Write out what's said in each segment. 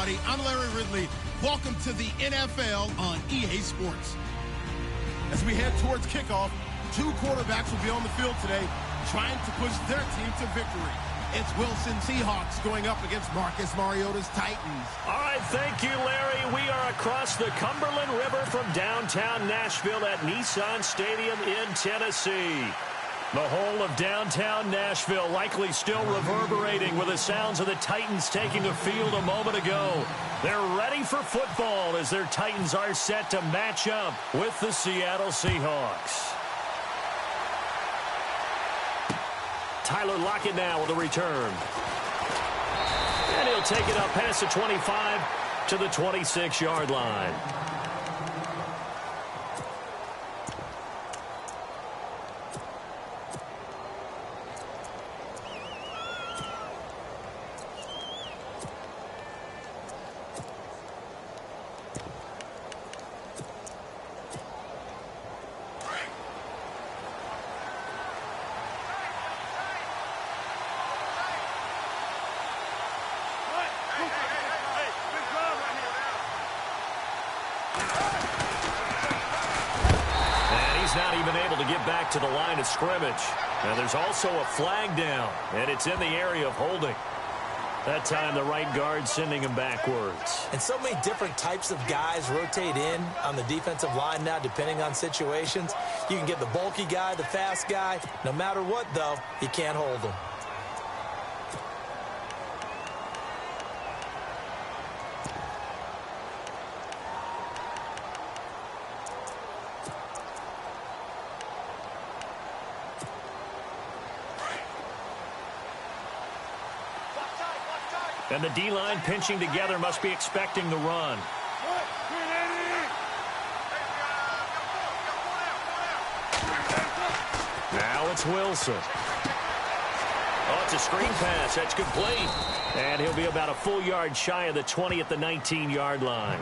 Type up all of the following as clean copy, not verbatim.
everybody. I'm Larry Ridley. Welcome to the NFL on EA Sports. As we head towards kickoff, two quarterbacks will be on the field today trying to push their team to victory. It's Wilson Seahawks going up against Marcus Mariota's Titans. All right, thank you, Larry. We are across the Cumberland River from downtown Nashville at Nissan Stadium in Tennessee. The whole of downtown Nashville likely still reverberating with the sounds of the Titans taking a field a moment ago. They're ready for football as their Titans are set to match up with the Seattle Seahawks. Tyler Lockett now with a return. And he'll take it up past the 25 to the 26-yard line. Not even able to get back to the line of scrimmage. And there's also a flag down, and it's in the area of holding. That time the right guard sending him backwards. And so many different types of guys rotate in on the defensive line now depending on situations. You can get the bulky guy, the fast guy. No matter what, though, you can't hold him. And the D-line pinching together must be expecting the run. Now it's Wilson. Oh, it's a screen pass. That's complete. And he'll be about a full yard shy of the 20 at the 19-yard line.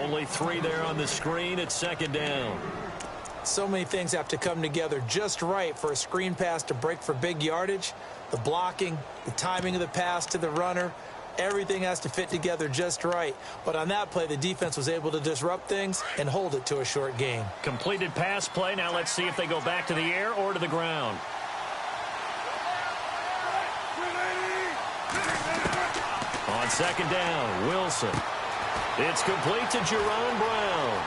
Only 3 there on the screen. It's second down. So many things have to come together just right for a screen pass to break for big yardage. The blocking, the timing of the pass to the runner, everything has to fit together just right. But on that play, the defense was able to disrupt things and hold it to a short gain. Completed pass play. Now let's see if they go back to the air or to the ground. On second down, Wilson. It's complete to Jerron Brown.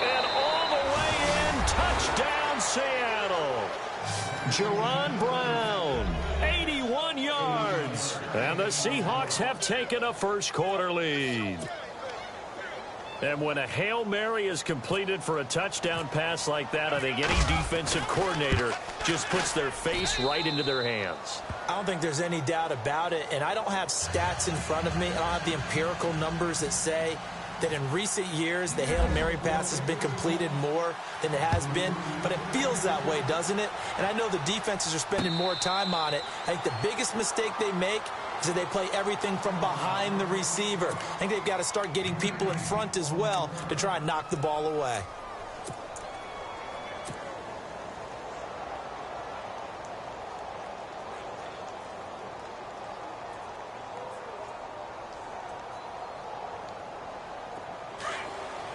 And all the way in, touchdown Seattle. Jerron Brown, 81 yards. And the Seahawks have taken a first quarter lead. And when a Hail Mary is completed for a touchdown pass like that, I think any defensive coordinator just puts their face right into their hands. I don't think there's any doubt about it, and I don't have stats in front of me. I don't have the empirical numbers that say that in recent years the Hail Mary pass has been completed more than it has been, but it feels that way, doesn't it? And I know the defenses are spending more time on it. I think the biggest mistake they make is that they play everything from behind the receiver. I think they've got to start getting people in front as well to try and knock the ball away.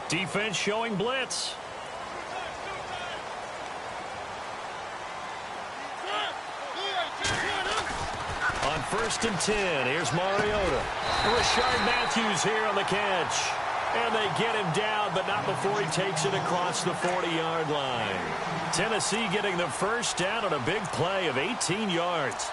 Defense showing blitz. On 1st and 10, here's Mariota. Rashard Matthews here on the catch. And they get him down, but not before he takes it across the 40-yard line. Tennessee getting the first down on a big play of 18 yards.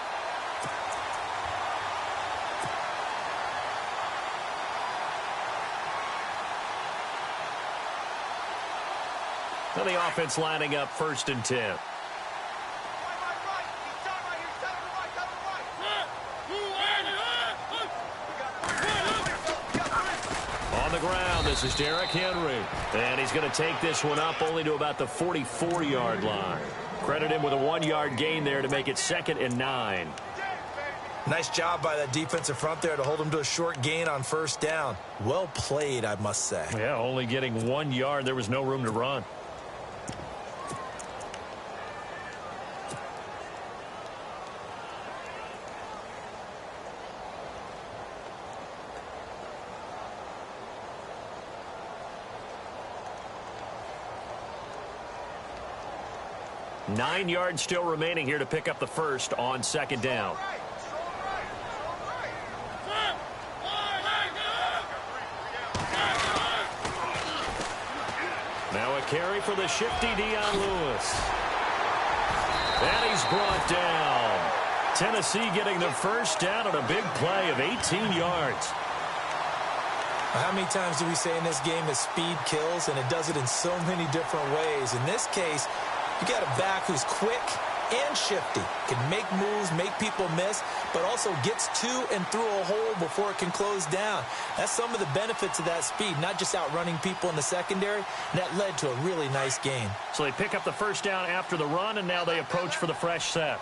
And the offense lining up 1st and 10. On the ground, this is Derrick Henry. And he's going to take this one up only to about the 44-yard line. Credit him with a 1-yard gain there to make it 2nd and 9. Nice job by that defensive front there to hold him to a short gain on 1st down. Well played, I must say. Yeah, only getting 1 yard. There was no room to run. 9 yards still remaining here to pick up the first on second down. Now a carry for the shifty Dion Lewis. And he's brought down. Tennessee getting the first down on a big play of 18 yards. How many times do we say in this game that speed kills, and it does it in so many different ways? In this case, you got a back who's quick and shifty, can make moves, make people miss, but also gets to and through a hole before it can close down. That's some of the benefits of that speed, not just outrunning people in the secondary, and that led to a really nice game. So they pick up the first down after the run, and now they approach for the fresh set.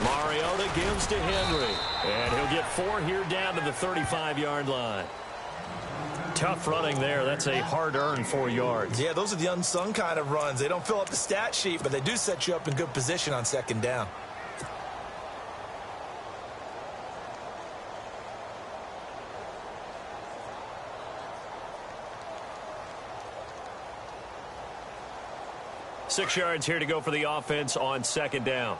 Mariota gives to Henry, and he'll get 4 here down to the 35-yard line. Tough running there. That's a hard-earned 4 yards. Yeah, those are the unsung kind of runs. They don't fill up the stat sheet, but they do set you up in good position on second down. Six yards here to go for the offense on second down.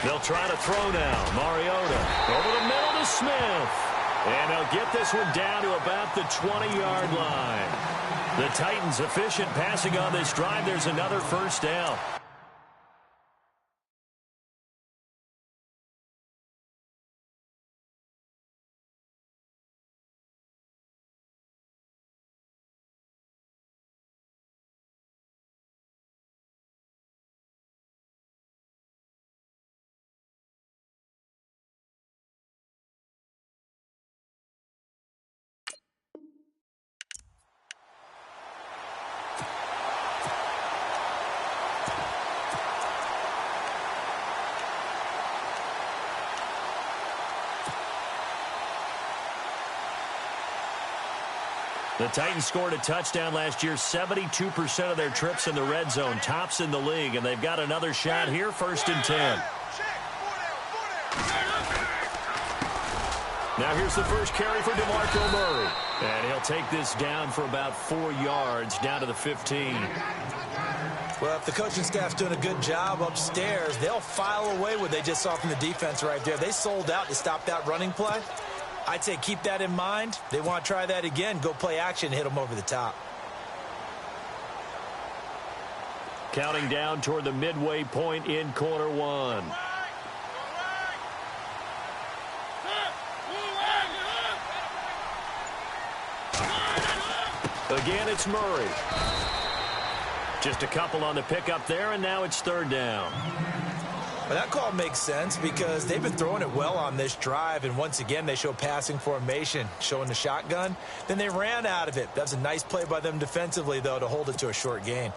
They'll try to throw now. Mariota over the middle to Smith. And they'll get this one down to about the 20-yard line. The Titans efficient passing on this drive. There's another first down. The Titans scored a touchdown last year, 72% of their trips in the red zone, tops in the league, and they've got another shot here, 1st and 10. Now here's the first carry for DeMarco Murray, and he'll take this down for about 4 yards, down to the 15. Well, if the coaching staff's doing a good job upstairs, they'll file away what they just saw from the defense right there. They sold out to stop that running play. I'd say keep that in mind. They want to try that again. Go play action, hit them over the top. Counting down toward the midway point in quarter one. Again, it's Murray. Just a couple on the pickup there, and now it's 3rd down. Well, that call makes sense because they've been throwing it well on this drive, and once again they show passing formation, showing the shotgun. Then they ran out of it. That's a nice play by them defensively, though, to hold it to a short gain.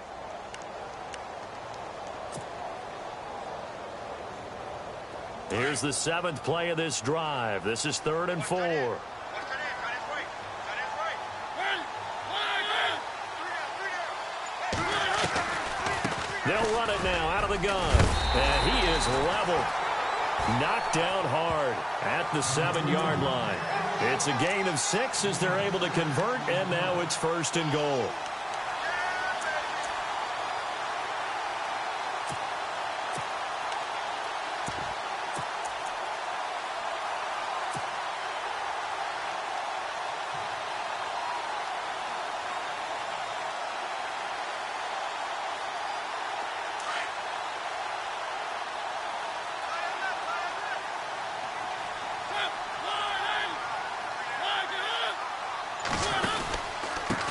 Here's the 7th play of this drive. This is 3rd and 4. They'll run it now out of the gun. And he is leveled. Knocked down hard at the 7-yard line. It's a gain of 6 as they're able to convert, and now it's 1st and goal.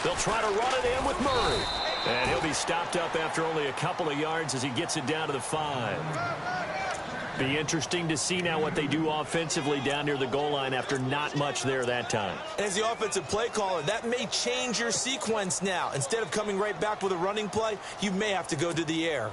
They'll try to run it in with Murray. And he'll be stopped up after only a couple of yards as he gets it down to the 5. Be interesting to see now what they do offensively down near the goal line after not much there that time. As the offensive play caller, that may change your sequence now. Instead of coming right back with a running play, you may have to go to the air.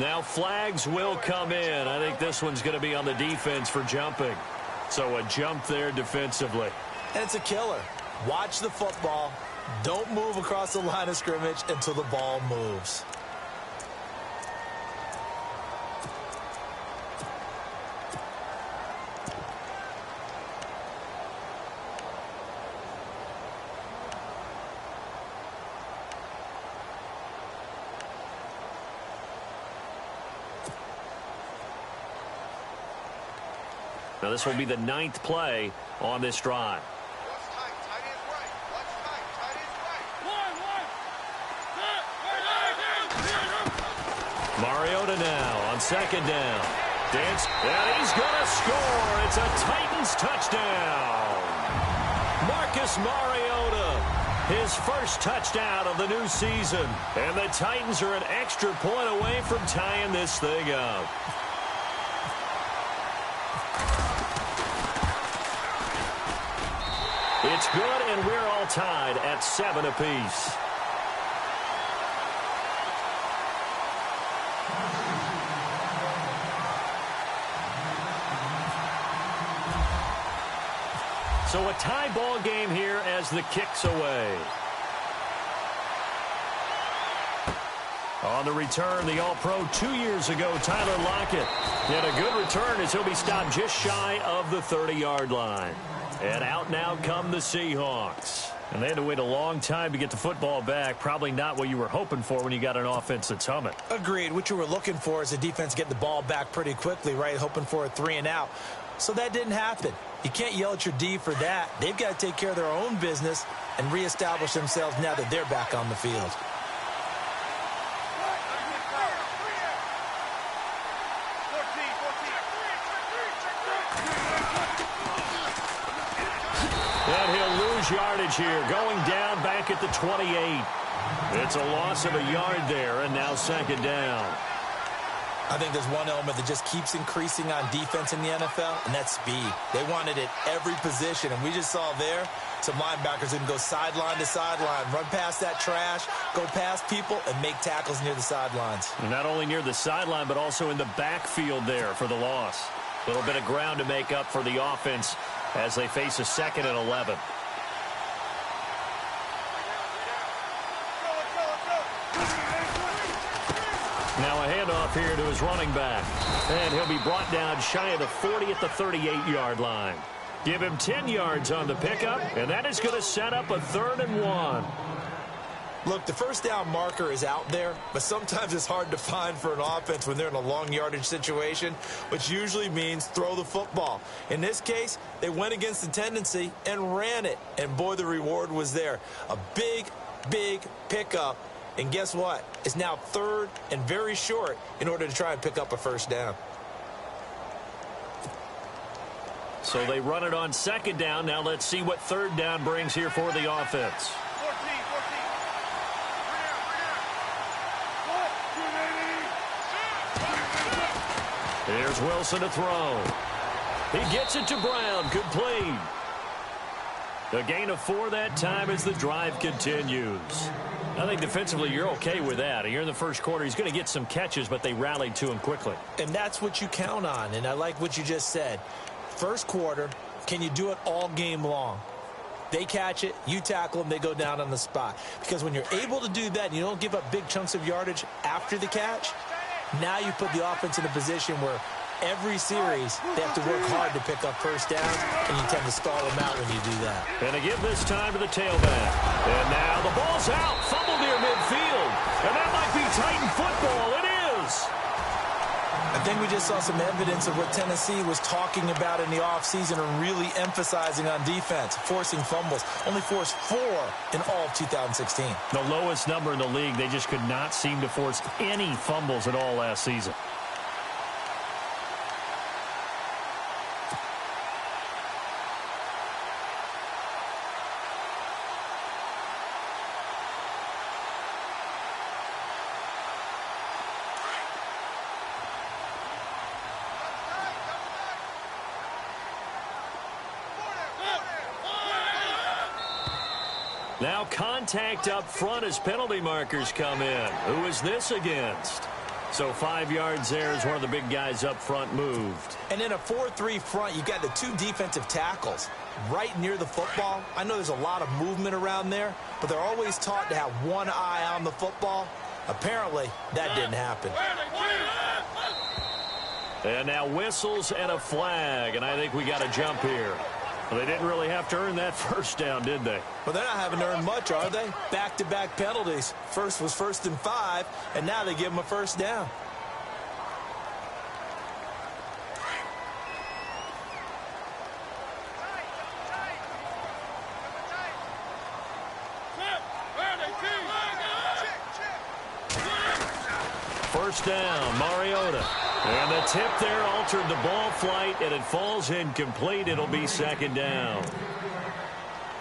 Now flags will come in. I think this one's going to be on the defense for jumping. So a jump there defensively. And it's a killer. Watch the football. Don't move across the line of scrimmage until the ball moves. Now this will be the 9th play on this drive. Mariota now on 2nd down. Dance, and he's going to score. It's a Titans touchdown. Marcus Mariota, his first touchdown of the new season. And the Titans are an extra point away from tying this thing up. It's good, and we're all tied at 7 apiece. So a tie ball game here as the kick's away. On the return, the All-Pro 2 years ago, Tyler Lockett. And a good return as he'll be stopped just shy of the 30-yard line. And out now come the Seahawks. And they had to wait a long time to get the football back. Probably not what you were hoping for when you got an offense that's humming. Agreed. What you were looking for is the defense get the ball back pretty quickly, right? Hoping for a 3 and out. So that didn't happen. You can't yell at your D for that. They've got to take care of their own business and reestablish themselves now that they're back on the field. And he'll lose yardage here, going down back at the 28. It's a loss of a yard there, and now 2nd down. I think there's one element that just keeps increasing on defense in the NFL, and that's speed. They want it at every position, and we just saw there some linebackers who can go sideline to sideline, run past that trash, go past people, and make tackles near the sidelines. Not only near the sideline, but also in the backfield there for the loss. A little bit of ground to make up for the offense as they face a 2nd and 11. Now a handoff here to his running back. And he'll be brought down shy of the 40 at the 38-yard line. Give him 10 yards on the pickup, and that is going to set up a 3rd and 1. Look, the first down marker is out there, but sometimes it's hard to find for an offense when they're in a long yardage situation, which usually means throw the football. In this case, they went against the tendency and ran it, and boy, the reward was there. A big, big pickup. And guess what? It's now 3rd and very short in order to try and pick up a 1st down. So they run it on 2nd down. Now let's see what 3rd down brings here for the offense. Here's Wilson to throw. He gets it to Brown. Complete. A gain of 4 that time as the drive continues. I think defensively you're okay with that. You're in the first quarter. He's going to get some catches, but they rallied to him quickly. And that's what you count on, and I like what you just said. First quarter, can you do it all game long? They catch it, you tackle them, they go down on the spot. Because when you're able to do that and you don't give up big chunks of yardage after the catch, now you put the offense in a position where every series they have to work hard to pick up 1st downs, and you tend to stall them out when you do that. And to give this time to the tailback. And now the ball's out. Fumble near midfield. And that might be Titan football. It is. I think we just saw some evidence of what Tennessee was talking about in the offseason and really emphasizing on defense, forcing fumbles. Only forced 4 in all of 2016. The lowest number in the league. They just could not seem to force any fumbles at all last season. Now contact up front as penalty markers come in. Who is this against? So 5 yards there as one of the big guys up front moved. And in a 4-3 front, you've got the 2 defensive tackles right near the football. I know there's a lot of movement around there, but they're always taught to have one eye on the football. Apparently, that didn't happen. And now whistles and a flag, and I think we got a jump here. Well, they didn't really have to earn that first down, did they? Well, they're not having to earn much, are they? Back-to-back penalties. First was 1st and 5, and now they give them a first down. First down, Mariota. And the tip there altered the ball flight, and it falls incomplete. It'll be 2nd down.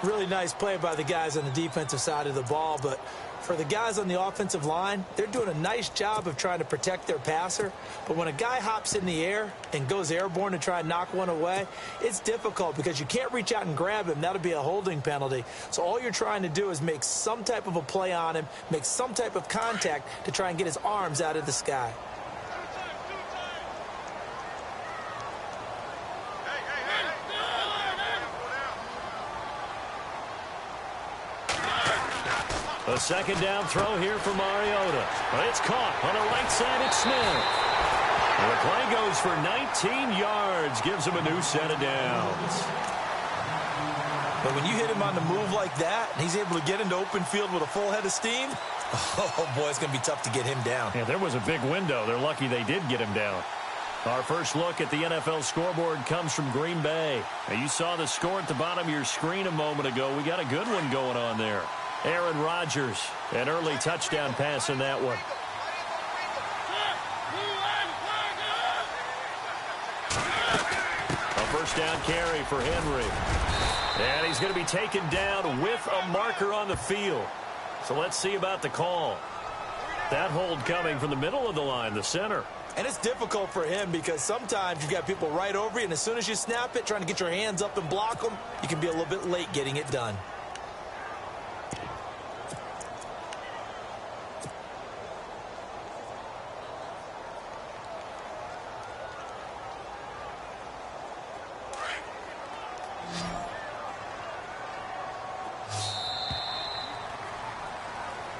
Really nice play by the guys on the defensive side of the ball, but for the guys on the offensive line, they're doing a nice job of trying to protect their passer. But when a guy hops in the air and goes airborne to try and knock one away, it's difficult because you can't reach out and grab him. That'll be a holding penalty. So all you're trying to do is make some type of a play on him, make some type of contact to try and get his arms out of the sky. A 2nd down throw here for Mariota. It's caught on the right side. It's Smith. And the play goes for 19 yards. Gives him a new set of downs. But when you hit him on the move like that, and he's able to get into open field with a full head of steam, oh, boy, it's going to be tough to get him down. Yeah, there was a big window. They're lucky they did get him down. Our first look at the NFL scoreboard comes from Green Bay. Now, you saw the score at the bottom of your screen a moment ago. We got a good one going on there. Aaron Rodgers, an early touchdown pass in that one. A first down carry for Henry. And he's going to be taken down with a marker on the field. So let's see about the call. That hold coming from the middle of the line, the center. And it's difficult for him because sometimes you've got people right over you, and as soon as you snap it, trying to get your hands up and block them, you can be a little bit late getting it done.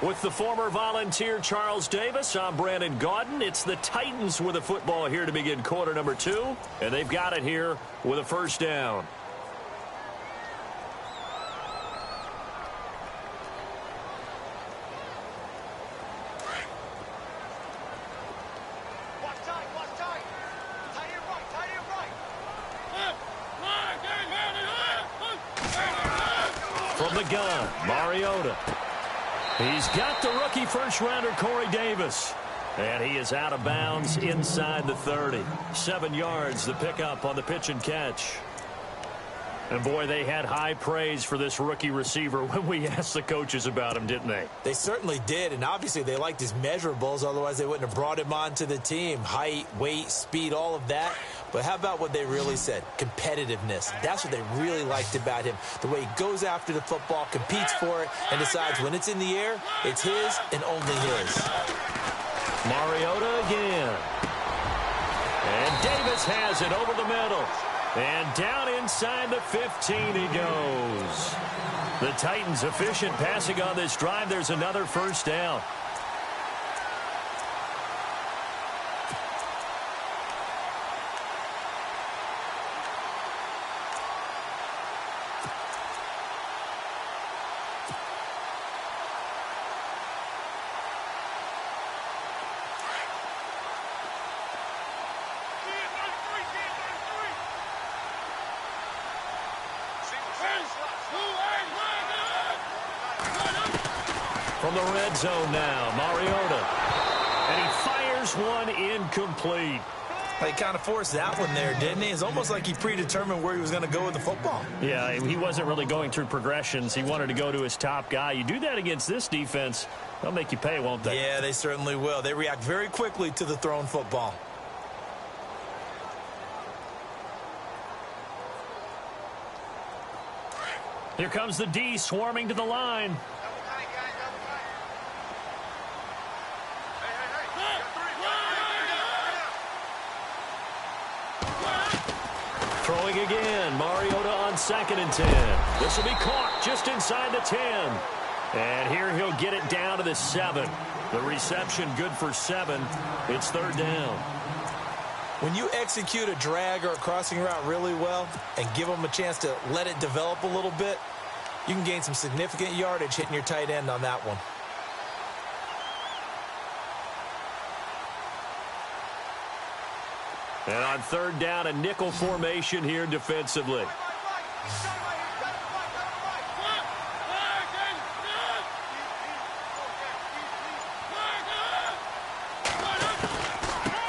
With the former Volunteer Charles Davis, I'm Brandon Gaudin. It's the Titans with a football here to begin quarter number 2, and they've got it here with a first down. From the gun, Mariota. He's got the rookie first-rounder Corey Davis. And he is out of bounds inside the 30. 7 yards the pickup on the pitch and catch. And, boy, they had high praise for this rookie receiver when we asked the coaches about him, didn't they? They certainly did, and obviously they liked his measurables. Otherwise, they wouldn't have brought him onto the team. Height, weight, speed, all of that. But how about what they really said? Competitiveness. That's what they really liked about him. The way he goes after the football, competes for it, and decides when it's in the air, it's his and only his. Mariota again. And Davis has it over the middle. And down inside the 15 he goes. The Titans efficient passing on this drive. There's another first down. From the red zone now, Mariota. And he fires one incomplete. He kind of forced that one there, didn't he? It's almost like he predetermined where he was going to go with the football. Yeah, he wasn't really going through progressions. He wanted to go to his top guy. You do that against this defense, they'll make you pay, won't they? Yeah, they certainly will. They react very quickly to the thrown football. Here comes the D swarming to the line. Throwing again. Mariota on 2nd and 10. This will be caught just inside the 10. And here he'll get it down to the 7. The reception good for 7. It's 3rd down. When you execute a drag or a crossing route really well and give them a chance to let it develop a little bit, you can gain some significant yardage hitting your tight end on that one. And on 3rd down, a nickel formation here defensively.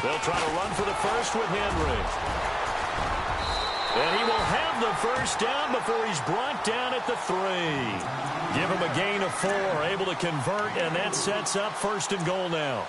They'll try to run for the first with Henry. And he will have the first down before he's brought down at the 3. Give him a gain of 4, able to convert, and that sets up 1st and goal now.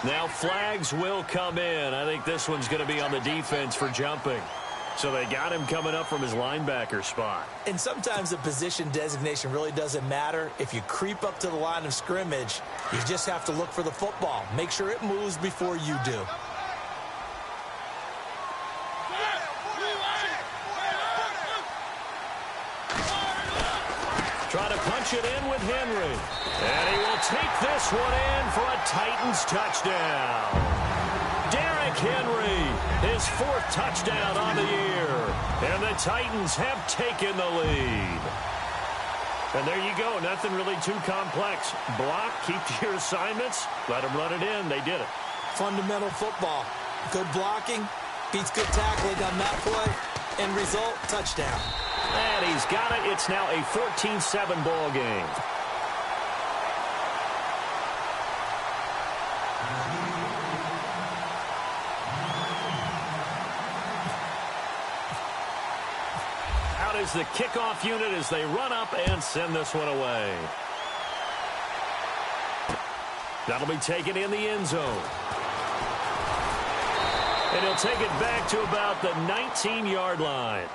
Now flags will come in. I think this one's going to be on the defense for jumping. So they got him coming up from his linebacker spot. And sometimes the position designation really doesn't matter. If you creep up to the line of scrimmage, you just have to look for the football. Make sure it moves before you do. Try to punch it in with Henry. And he will take this one in for a Titans touchdown. Derrick Henry, his 4th touchdown on the year. And the Titans have taken the lead. And there you go. Nothing really too complex. Block, keep to your assignments, let them run it in. They did it. Fundamental football. Good blocking, beats good tackling on that play. End result, touchdown. And he's got it. It's now a 14-7 ball game. Out is the kickoff unit as they run up and send this one away. That'll be taken in the end zone. And he'll take it back to about the 19-yard line.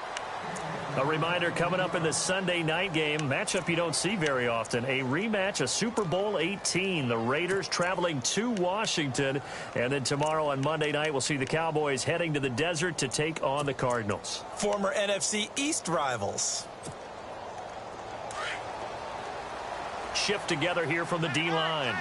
A reminder coming up in the Sunday night game, matchup you don't see very often, a rematch of Super Bowl 18. The Raiders traveling to Washington. And then tomorrow on Monday night, we'll see the Cowboys heading to the desert to take on the Cardinals. Former NFC East rivals. Shift together here from the D-line.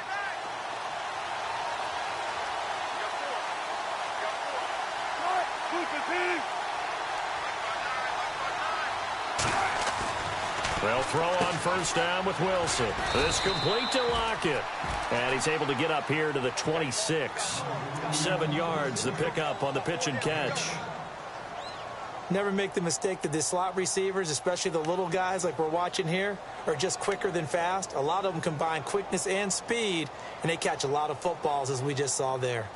They'll throw on 1st down with Wilson. This complete to Lockett. And he's able to get up here to the 26. 7 yards, the pickup on the pitch and catch. Never make the mistake that the slot receivers, especially the little guys like we're watching here, are just quicker than fast. A lot of them combine quickness and speed, and they catch a lot of footballs, as we just saw there.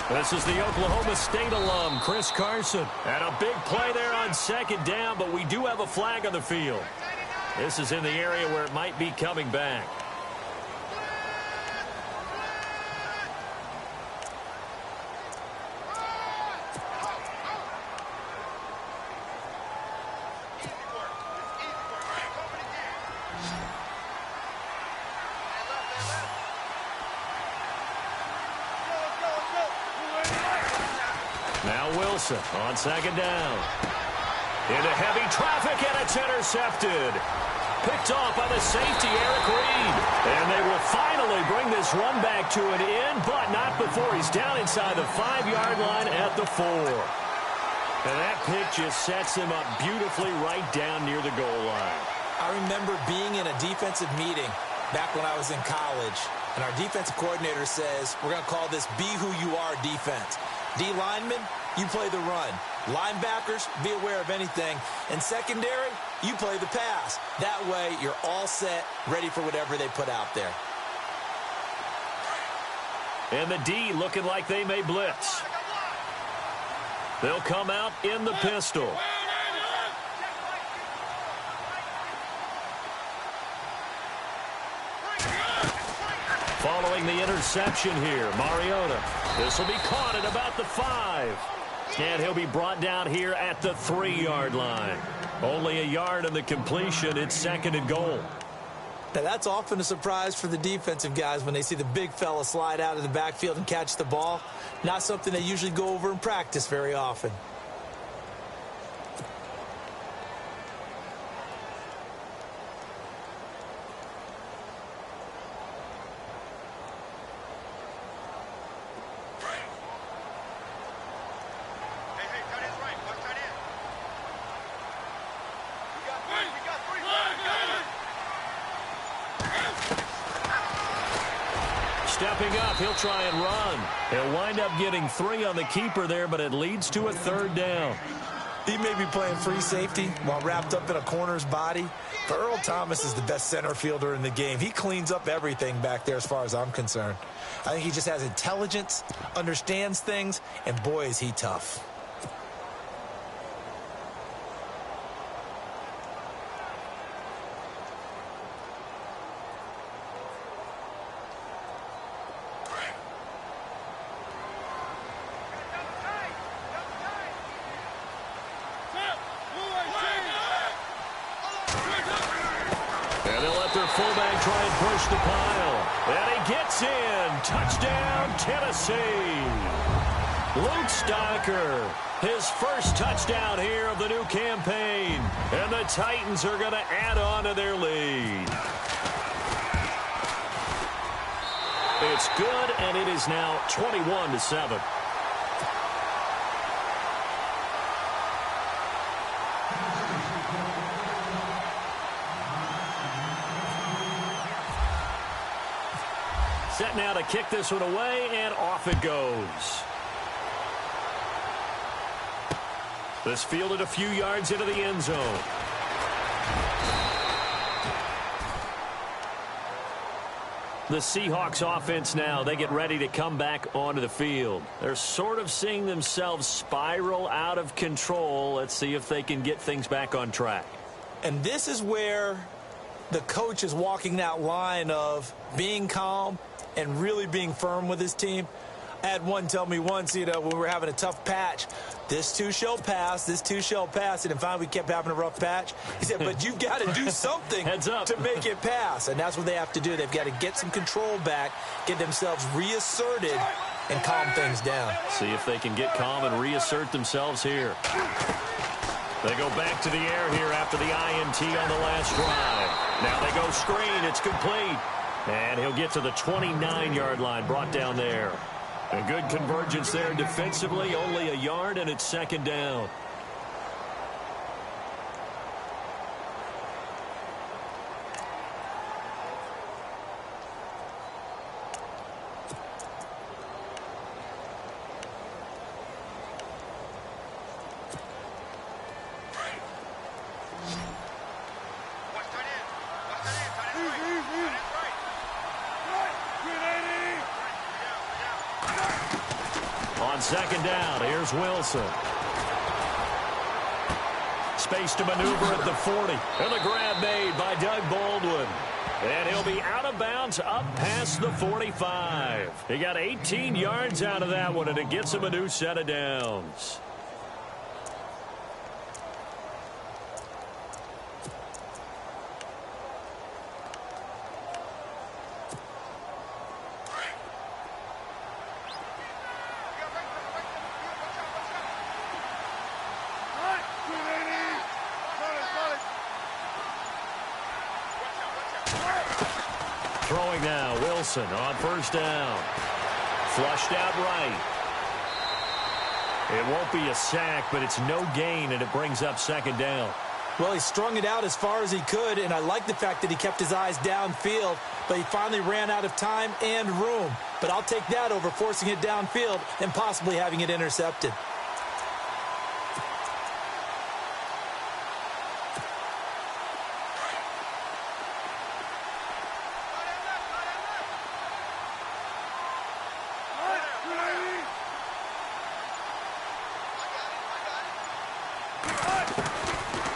This is the Oklahoma State alum, Chris Carson. And a big play there on 2nd down, but we do have a flag on the field. This is in the area where it might be coming back. Now Wilson on 2nd down. Into heavy traffic, and it's intercepted. Picked off by the safety, Eric Reed. And they will finally bring this run back to an end, but not before he's down inside the 5-yard line at the 4. And that pick just sets him up beautifully right down near the goal line. I remember being in a defensive meeting back when I was in college, And our defensive coordinator says we're going to call this be who you are defense. D linemen, you play the run. Linebackers, be aware of anything. And secondary, you play the pass. That way, you're all set, ready for whatever they put out there. And the D looking like they may blitz. They'll come out in the pistol. Following the interception here, Mariota. This will be caught at about the 5. And he'll be brought down here at the 3-yard line. Only a yard in the completion. It's 2nd and goal. Now, that's often a surprise for the defensive guys when they see the big fella slide out of the backfield and catch the ball. Not something they usually go over in practice very often. Stepping up, he'll try and run. He'll wind up getting 3 on the keeper there, but it leads to a 3rd down. He may be playing free safety while wrapped up in a corner's body, but Earl Thomas is the best center fielder in the game. He cleans up everything back there as far as I'm concerned. I think he just has intelligence, understands things, and boy, is he tough. Fullback try and push the pile. And he gets in. Touchdown, Tennessee. Luke Stocker, his first touchdown here of the new campaign. And the Titans are going to add on to their lead. It's good, and it is now 21-7. Set now to kick this one away, and off it goes. This fielded a few yards into the end zone. The Seahawks offense now, they get ready to come back onto the field. They're sort of seeing themselves spiral out of control. Let's see if they can get things back on track. And this is where the coach is walking that line of being calm and really being firm with his team. I had one tell me once, when we were having a tough patch, this too shall pass, this too shall pass. And finally we kept having a rough patch. He said, but you've got to do something to make it pass. And that's what they have to do. They've got to get some control back, get themselves reasserted, and calm things down. See if they can get calm and reassert themselves here. They go back to the air here after the INT on the last drive. Now they go screen. It's complete. And he'll get to the 29-yard line, brought down there. A good convergence there defensively, only a yard, and it's 2nd down. On 2nd down, here's Wilson. Space to maneuver at the 40. And the grab made by Doug Baldwin. And he'll be out of bounds up past the 45. He got 18 yards out of that one, and it gets him a new set of downs. Throwing now, Wilson on 1st down. Flushed out right. It won't be a sack, but it's no gain, and it brings up 2nd down. Well, he strung it out as far as he could, and I like the fact that he kept his eyes downfield, but he finally ran out of time and room. But I'll take that over forcing it downfield and possibly having it intercepted.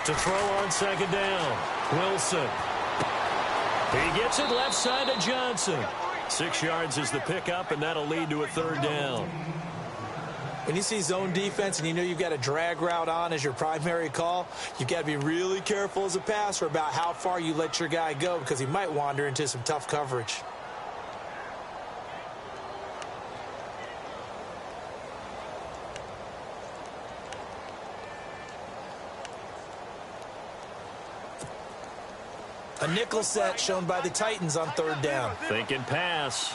To throw on second down, Wilson. He gets it left side to Johnson. 6 yards is the pickup, and that'll lead to a third down. When you see zone defense and you know you've got a drag route on as your primary call, you've got to be really careful as a passer about how far you let your guy go because he might wander into some tough coverage. A nickel set shown by the Titans on third down. Thinking pass.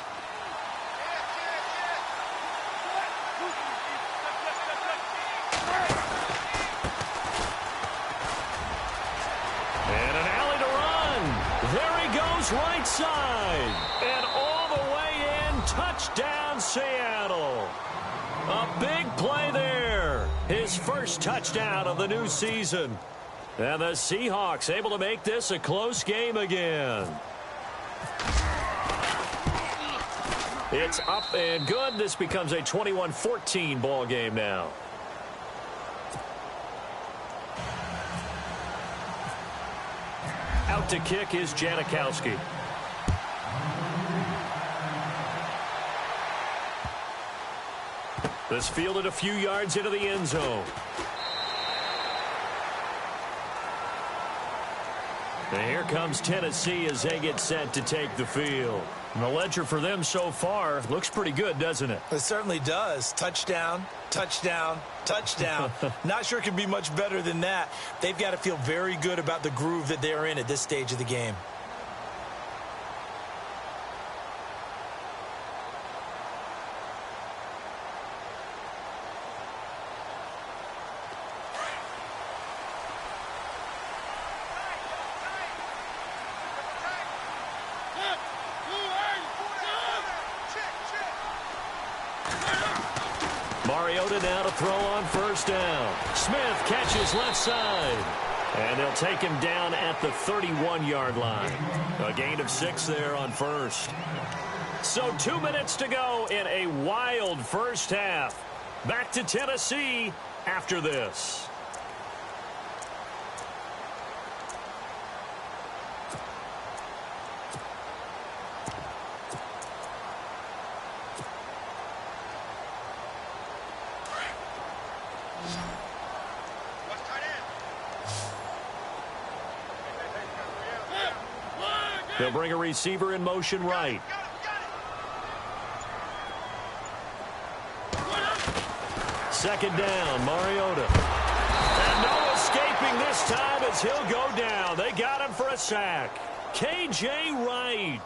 And an alley to run. There he goes right side. And all the way in. Touchdown, Seattle. A big play there. His first touchdown of the new season. And the Seahawks able to make this a close game again. It's up and good. This becomes a 21-14 ball game now. Out to kick is Janikowski. This fielded a few yards into the end zone. And here comes Tennessee as they get set to take the field. And the ledger for them so far looks pretty good, doesn't it? It certainly does. Touchdown, touchdown, touchdown. Not sure it can be much better than that. They've got to feel very good about the groove that they're in at this stage of the game. Mariota now to throw on first down. Smith catches left side. And they'll take him down at the 31-yard line. A gain of 6 there on first. So 2 minutes to go in a wild first half. Back to Tennessee after this. They'll bring a receiver in motion right. Second down, Mariota. And no escaping this time as he'll go down. They got him for a sack. K.J. Wright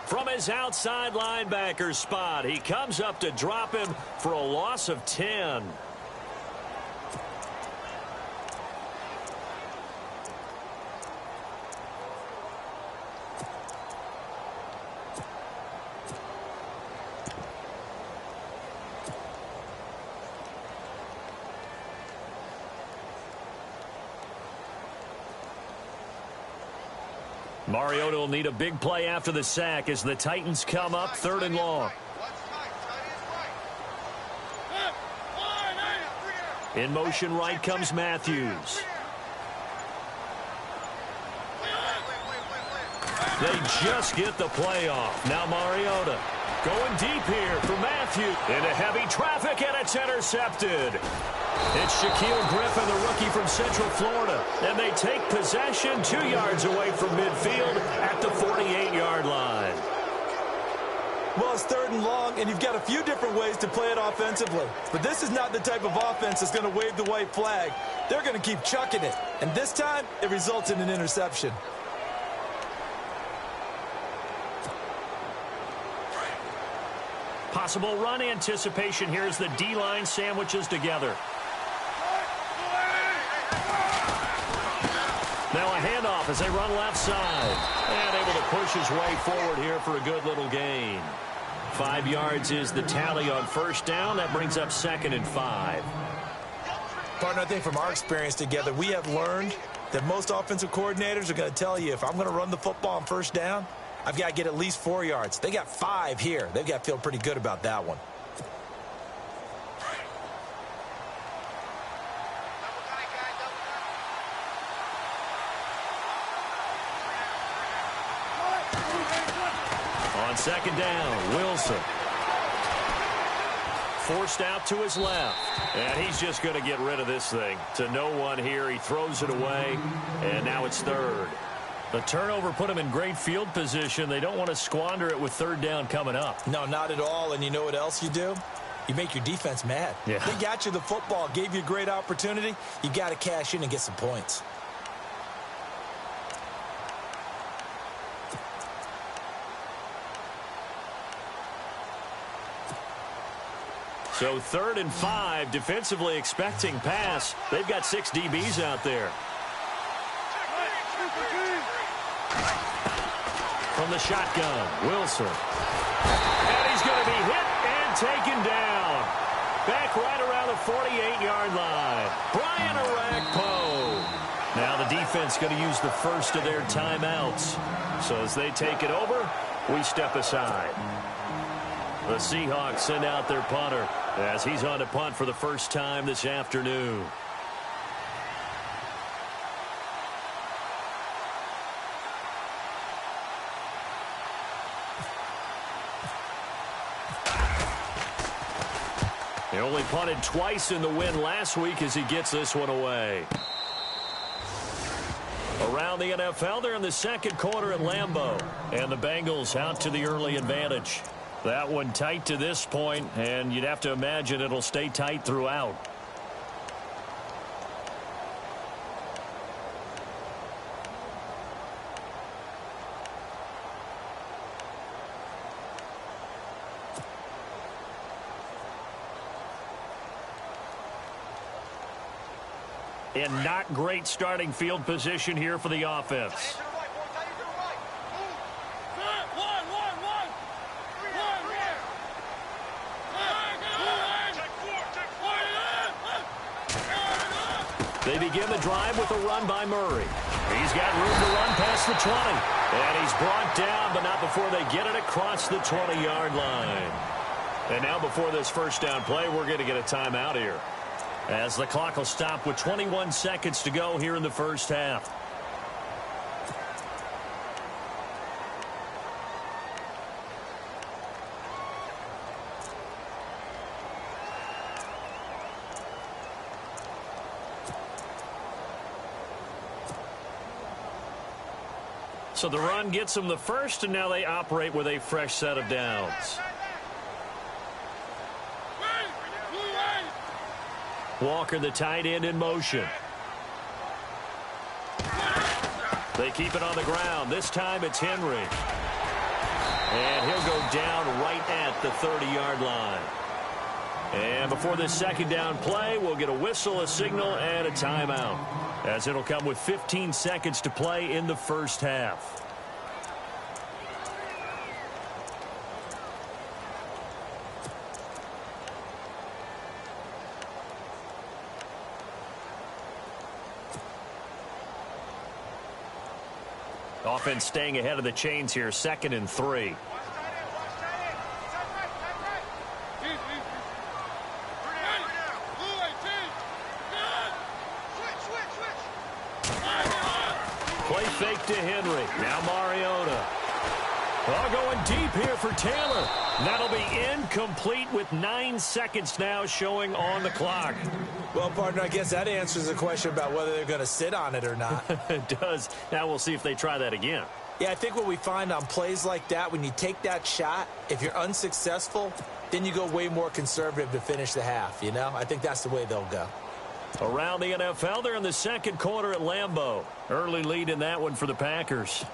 from his outside linebacker spot. He comes up to drop him for a loss of 10. Mariota will need a big play after the sack as the Titans come up 3rd and long. In motion right comes Matthews. They just get the play off. Now Mariota going deep here for Matthews. Into heavy traffic, and it's intercepted. It's Shaquille Griffin, the rookie from Central Florida. And they take possession 2 yards away from midfield at the 48-yard line. Well, it's 3rd and long, and you've got a few different ways to play it offensively. But this is not the type of offense that's going to wave the white flag. They're going to keep chucking it. And this time, it results in an interception. Possible run anticipation here as the D-line sandwiches together. Now a handoff as they run left side. And able to push his way forward here for a good little gain. 5 yards is the tally on first down. That brings up 2nd and 5. Partner, I think from our experience together, we have learned that most offensive coordinators are going to tell you, if I'm going to run the football on first down, I've got to get at least 4 yards. They got 5 here. They've got to feel pretty good about that one. On 2nd down, Wilson. Forced out to his left. And he's just going to get rid of this thing. To no one here. He throws it away. And now it's 3rd. The turnover put him in great field position. They don't want to squander it with 3rd down coming up. No, not at all. And you know what else you do? You make your defense mad. Yeah. They got you the football, gave you a great opportunity. You got to cash in and get some points. So 3rd and 5, defensively expecting pass. They've got 6 DBs out there. From the shotgun, Wilson. And he's going to be hit and taken down. Back right around the 48-yard line. Brian Orakpo. Now the defense going to use the first of their timeouts. So as they take it over, we step aside. The Seahawks send out their punter as he's on to punt for the first time this afternoon. He only punted twice in the win last week as he gets this one away. Around the NFL, they're in the 2nd quarter at Lambeau. And the Bengals out to the early advantage. That one tight to this point, and you'd have to imagine it'll stay tight throughout. And not great starting field position here for the offense. They begin the drive with a run by Murray. He's got room to run past the 20. And he's brought down, but not before they get it across the 20-yard line. And now before this first down play, we're going to get a timeout here, as the clock will stop with 21 seconds to go here in the first half. So the run gets them the first, and now they operate with a fresh set of downs. Walker, the tight end, in motion. They keep it on the ground. This time it's Henry. And he'll go down right at the 30-yard line. And before this second down play, we'll get a whistle, a signal, and a timeout, as it'll come with 15 seconds to play in the first half. Offense staying ahead of the chains here, 2nd and 3. Play fake to Henry. Now Mariota. Oh, going deep here for Taylor. That'll be incomplete with 9 seconds now showing on the clock. Well, partner, I guess that answers the question about whether they're going to sit on it or not. It does. Now we'll see if they try that again. Yeah, I think what we find on plays like that, when you take that shot, if you're unsuccessful, then you go way more conservative to finish the half, you know? I think that's the way they'll go. Around the NFL, they're in the 2nd quarter at Lambeau. Early lead in that one for the Packers.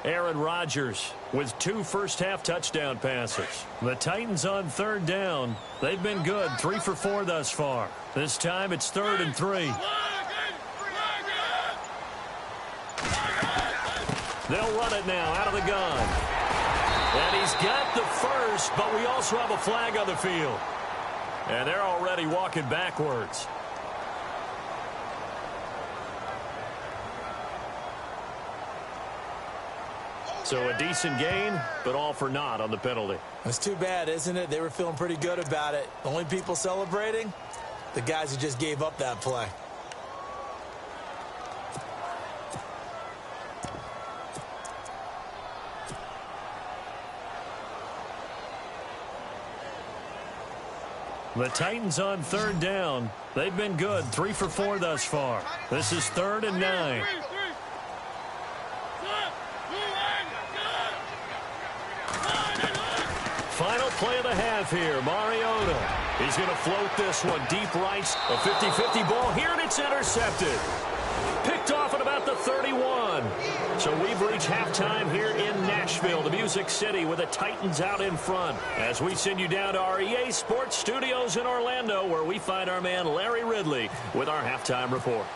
Aaron Rodgers with 2 first-half touchdown passes. The Titans on 3rd down. They've been good, 3 for 4 thus far. This time it's 3rd and 3. They'll run it now out of the gun. And he's got the first, but we also have a flag on the field. And they're already walking backwards. So a decent gain, but all for naught on the penalty. It's too bad, isn't it? They were feeling pretty good about it. The only people celebrating, the guys who just gave up that play. The Titans on third down. They've been good, 3 for 4 thus far. This is 3rd and 9. Final play of the half here. Mariota. He's going to float this one deep right. A 50-50 ball here, and it's intercepted. Picked off at about the 31. So we've reached halftime here in Nashville, the Music City, with the Titans out in front. As we send you down to our EA Sports Studios in Orlando, where we find our man Larry Ridley with our halftime report.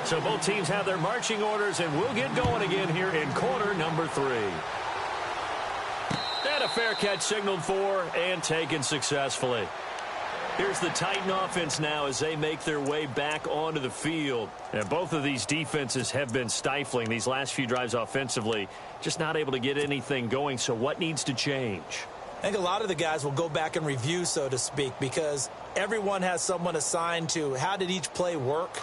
So both teams have their marching orders, and we'll get going again here in quarter number 3. And a fair catch signaled for and taken successfully. Here's the Titan offense now as they make their way back onto the field. And both of these defenses have been stifling these last few drives offensively. Just not able to get anything going. So what needs to change? I think a lot of the guys will go back and review, so to speak, because everyone has someone assigned to how did each play work.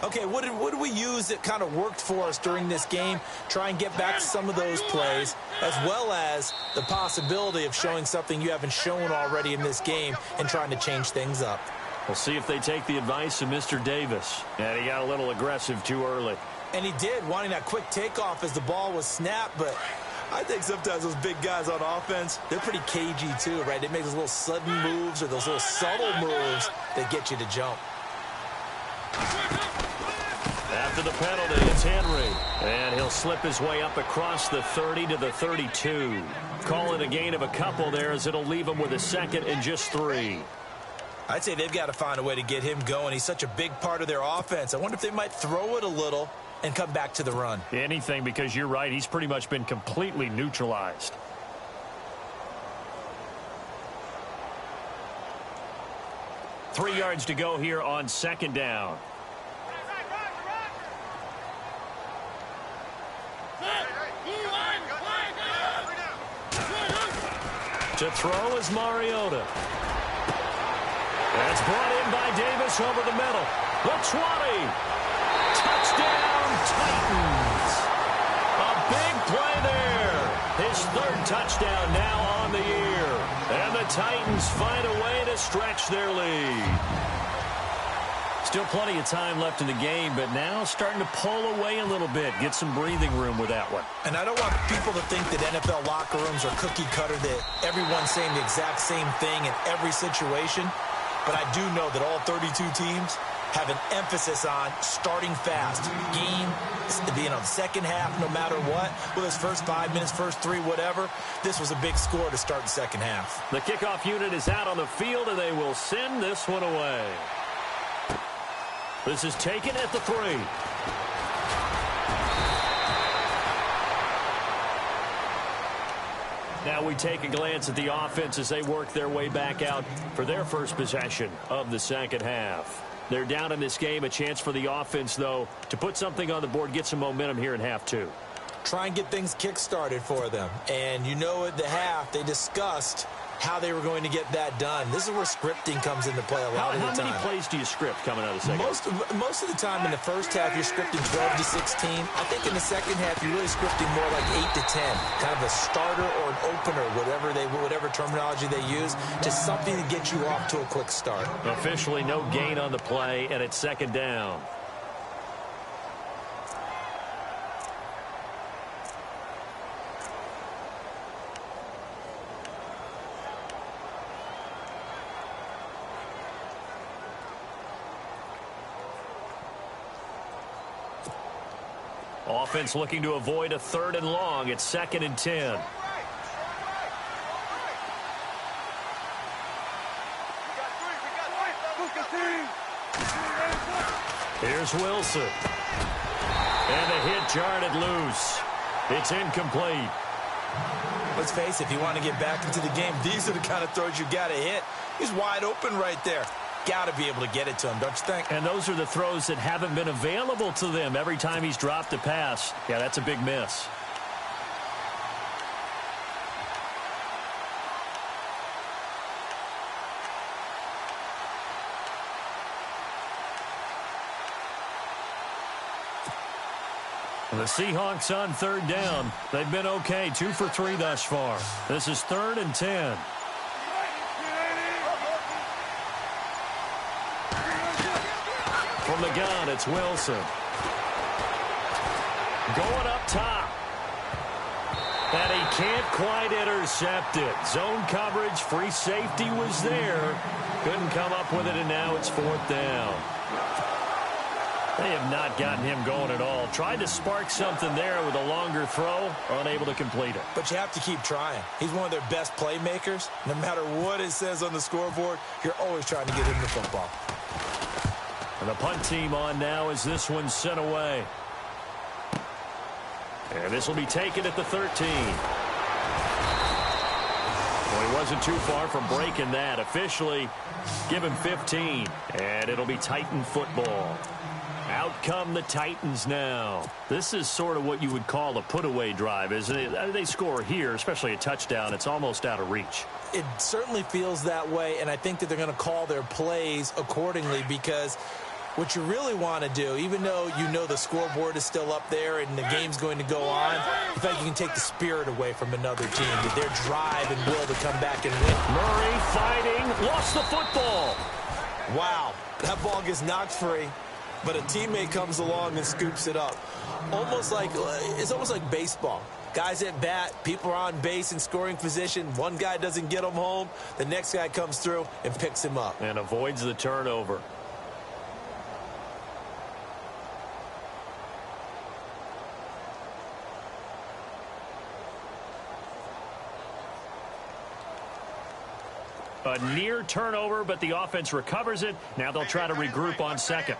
Okay, what did we use that kind of worked for us during this game? Try and get back to some of those plays, as well as the possibility of showing something you haven't shown already in this game and trying to change things up. We'll see if they take the advice of Mr. Davis. And he got a little aggressive too early. And he did, wanting that quick takeoff as the ball was snapped, but I think sometimes those big guys on offense, they're pretty cagey too, right? They make those little sudden moves or those little subtle moves that get you to jump. After the penalty, it's Henry. And he'll slip his way up across the 30 to the 32. Call it a gain of a couple there as it'll leave him with a 2nd and just 3. I'd say they've got to find a way to get him going. He's such a big part of their offense. I wonder if they might throw it a little and come back to the run. Anything, because you're right. He's pretty much been completely neutralized. Three yards to go here on 2nd down. To throw is Mariota. That's brought in by Davis over the middle. The 20. Touchdown, Titans. A big play there. His 3rd touchdown now on the year. And the Titans find a way to stretch their lead. Still plenty of time left in the game, but now starting to pull away a little bit. Get some breathing room with that one. And I don't want people to think that NFL locker rooms are cookie cutter, that everyone's saying the exact same thing in every situation. But I do know that all 32 teams have an emphasis on starting fast. Game, the second half, no matter what. Whether it's first 5 minutes, first 3, whatever. This was a big score to start the second half. The kickoff unit is out on the field, and they will send this one away. This is taken at the 3. Now we take a glance at the offense as they work their way back out for their first possession of the second half. They're down in this game. A chance for the offense, though, to put something on the board, get some momentum here in half 2. Try and get things kick-started for them. And you know at the half, they discussed how they were going to get that done. This is where scripting comes into play a lot of the time. How many plays do you script coming out of the second half? Most of the time in the first half, you're scripting 12 to 16. I think in the second half, you're really scripting more like 8 to 10. Kind of a starter or an opener, whatever terminology they use, just something to get you off to a quick start. Officially no gain on the play, and it's 2nd down. Offense looking to avoid a 3rd and long. It's 2nd and 10. Here's Wilson. And the hit jarred it loose. It's incomplete. Let's face it, if you want to get back into the game, these are the kind of throws you got to hit. He's wide open right there. Got to be able to get it to him, don't you think? And those are the throws that haven't been available to them every time he's dropped a pass. Yeah, that's a big miss. The Seahawks on third down. They've been okay, 2 for 3 thus far. This is 3rd and 10. From the gun, it's Wilson. Going up top. And he can't quite intercept it. Zone coverage, free safety was there. Couldn't come up with it, and now it's 4th down. They have not gotten him going at all. Tried to spark something there with a longer throw, unable to complete it. But you have to keep trying. He's one of their best playmakers. No matter what it says on the scoreboard, you're always trying to get him the football. And the punt team on now as this one's sent away. And this will be taken at the 13. Well, he wasn't too far from breaking that. Officially, give him 15. And it'll be Titan football. Out come the Titans now. This is sort of what you would call a put-away drive, isn't it? They score here, especially a touchdown. It's almost out of reach. It certainly feels that way, and I think that they're going to call their plays accordingly because what you really want to do, even though you know the scoreboard is still up there and the game's going to go on, in fact, you can take the spirit away from another team, their drive and will to come back and win. Murray fighting, lost the football. Wow, that ball gets knocked free, but a teammate comes along and scoops it up. It's almost like baseball. Guys at bat, people are on base in scoring position. One guy doesn't get him home. The next guy comes through and picks him up. And avoids the turnover. A near turnover, but the offense recovers it. Now they'll try to regroup on second.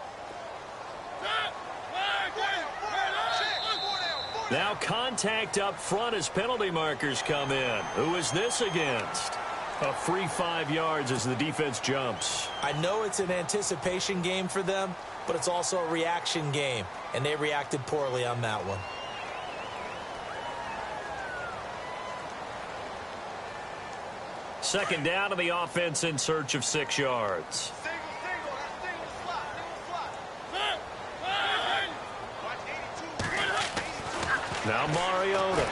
Now contact up front as penalty markers come in. Who is this against? A free 5 yards as the defense jumps. I know it's an anticipation game for them, but it's also a reaction game, and they reacted poorly on that one. Second down to the offense in search of 6 yards. Now Mariota.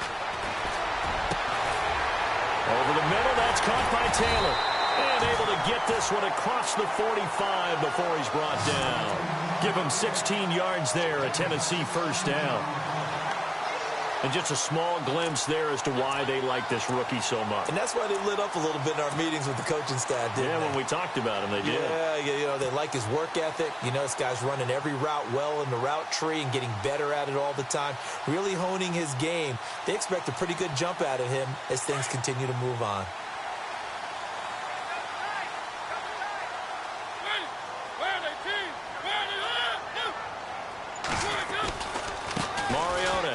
Over the middle, that's caught by Taylor. And able to get this one across the 45 before he's brought down. Give him 16 yards there, a Tennessee first down. And just a small glimpse there as to why they like this rookie so much. And that's why they lit up a little bit in our meetings with the coaching staff, didn't they? When we talked about him, they did. Yeah, they like his work ethic. This guy's running every route well in the route tree and getting better at it all the time. Really honing his game. They expect a pretty good jump out of him as things continue to move on.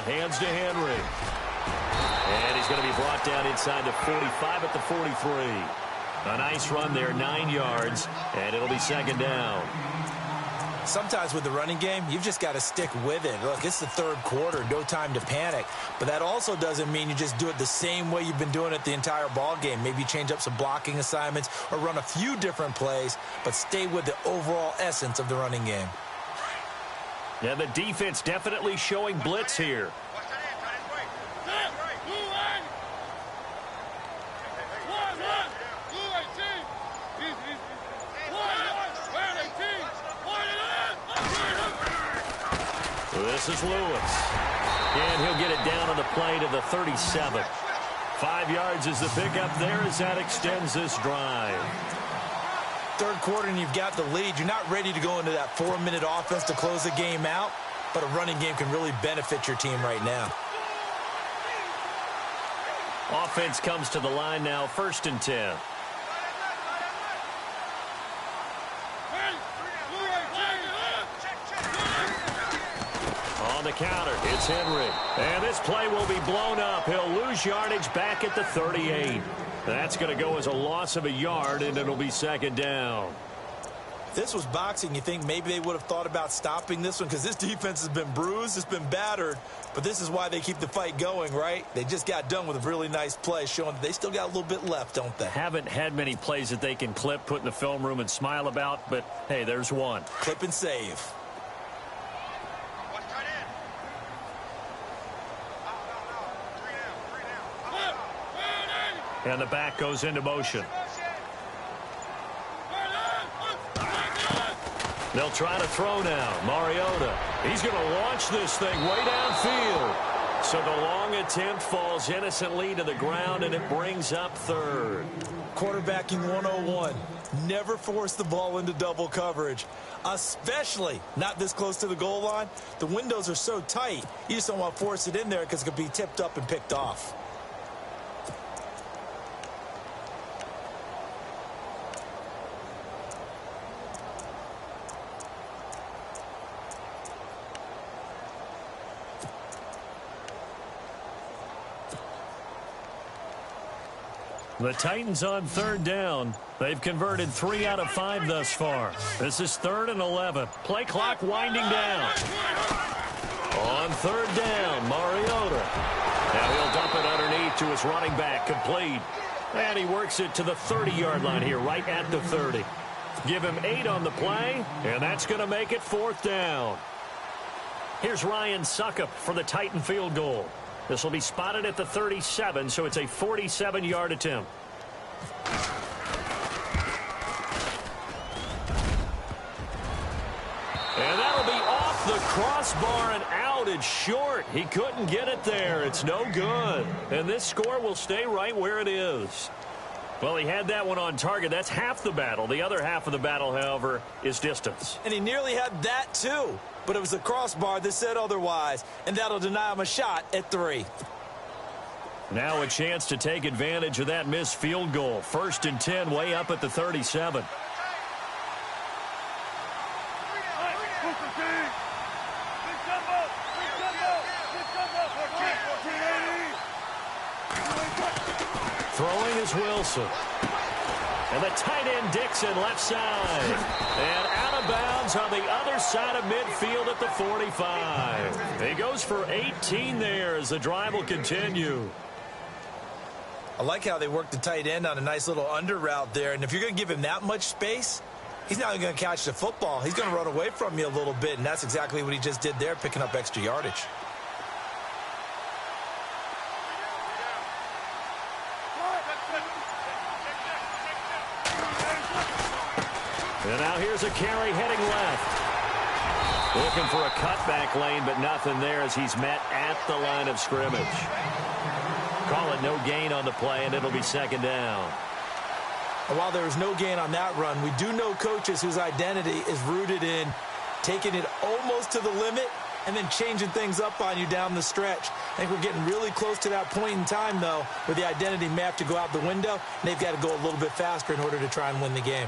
Hands to Henry. And he's going to be brought down inside the 45 at the 43. A nice run there, 9 yards, and it'll be second down. Sometimes with the running game, you've just got to stick with it. Look, it's the third quarter, no time to panic. But that also doesn't mean you just do it the same way you've been doing it the entire ball game. Maybe change up some blocking assignments or run a few different plays, but stay with the overall essence of the running game. Yeah, the defense definitely showing blitz here. This is Lewis. And he'll get it down on the play to the 37. 5 yards is the pickup there as that extends this drive. Third quarter and you've got the lead. You're not ready to go into that 4-minute offense to close the game out, but a running game can really benefit your team right now. Offense comes to the line now, 1st and 10. On the counter. It's Henry. And this play will be blown up. He'll lose yardage back at the 38. That's going to go as a loss of a yard, and it'll be second down. This was boxing. You think maybe they would have thought about stopping this one because this defense has been bruised, it's been battered, but this is why they keep the fight going, right? They just got done with a really nice play showing that they still got a little bit left, don't they? Haven't had many plays that they can clip, put in the film room, and smile about, but, hey, there's one. Clip and save. And the back goes into motion. They'll try to throw now. Mariota. He's going to launch this thing way downfield. So the long attempt falls innocently to the ground, and it brings up third. Quarterbacking 101. Never force the ball into double coverage, especially not this close to the goal line. The windows are so tight, you just don't want to force it in there because it could be tipped up and picked off. The Titans on third down. They've converted 3 out of 5 thus far. This is 3rd and 11. Play clock winding down. On third down, Mariota. Now he'll dump it underneath to his running back, complete. And he works it to the 30-yard line here, right at the 30. Give him 8 on the play, and that's going to make it 4th down. Here's Ryan Suckup for the Titan field goal. This will be spotted at the 37, so it's a 47-yard attempt. And that'll be off the crossbar and out. It's short. He couldn't get it there. It's no good. And this score will stay right where it is. Well, he had that one on target. That's half the battle. The other half of the battle, however, is distance. And he nearly had that, too. But it was the crossbar that said otherwise, and that'll deny him a shot at 3. Now a chance to take advantage of that missed field goal. 1st and 10, way up at the 37. Throwing is Wilson. And the tight end Dixon left side. And out of bounds on the other side of midfield at the 45. He goes for 18 there as the drive will continue. I like how they work the tight end on a nice little under route there. And if you're going to give him that much space, he's not going to catch the football. He's going to run away from you a little bit. And that's exactly what he just did there, picking up extra yardage. And now here's a carry heading left. Looking for a cutback lane, but nothing there as he's met at the line of scrimmage. Call it no gain on the play, and it'll be 2nd down. And while there was no gain on that run, we do know coaches whose identity is rooted in taking it almost to the limit and then changing things up on you down the stretch. I think we're getting really close to that point in time, though, where the identity may have to go out the window, and they've got to go a little bit faster in order to try and win the game.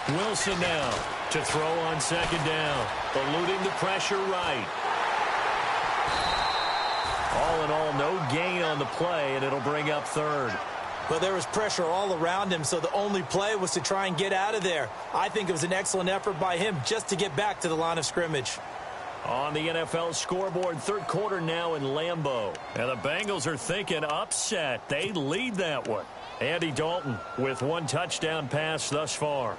Wilson now to throw on 2nd down, eluding the pressure right. All in all, no gain on the play, and it'll bring up 3rd. Well, there was pressure all around him, so the only play was to try and get out of there. I think it was an excellent effort by him just to get back to the line of scrimmage. On the NFL scoreboard, 3rd quarter now in Lambeau. And the Bengals are thinking upset. They lead that one. Andy Dalton with 1 touchdown pass thus far.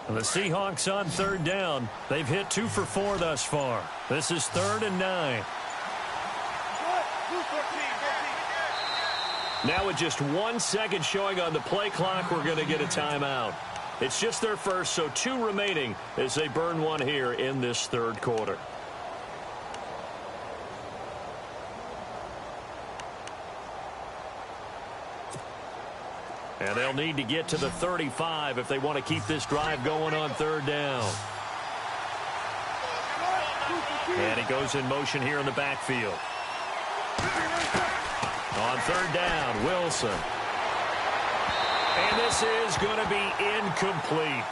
The Seahawks on 3rd down. They've hit 2 for 4 thus far. This is 3rd and 9. Now with just 1 second showing on the play clock, we're going to get a timeout. It's just their first, so 2 remaining as they burn one here in this third quarter. And they'll need to get to the 35 if they want to keep this drive going on third down. And he goes in motion here in the backfield. On third down, Wilson. And this is going to be incomplete.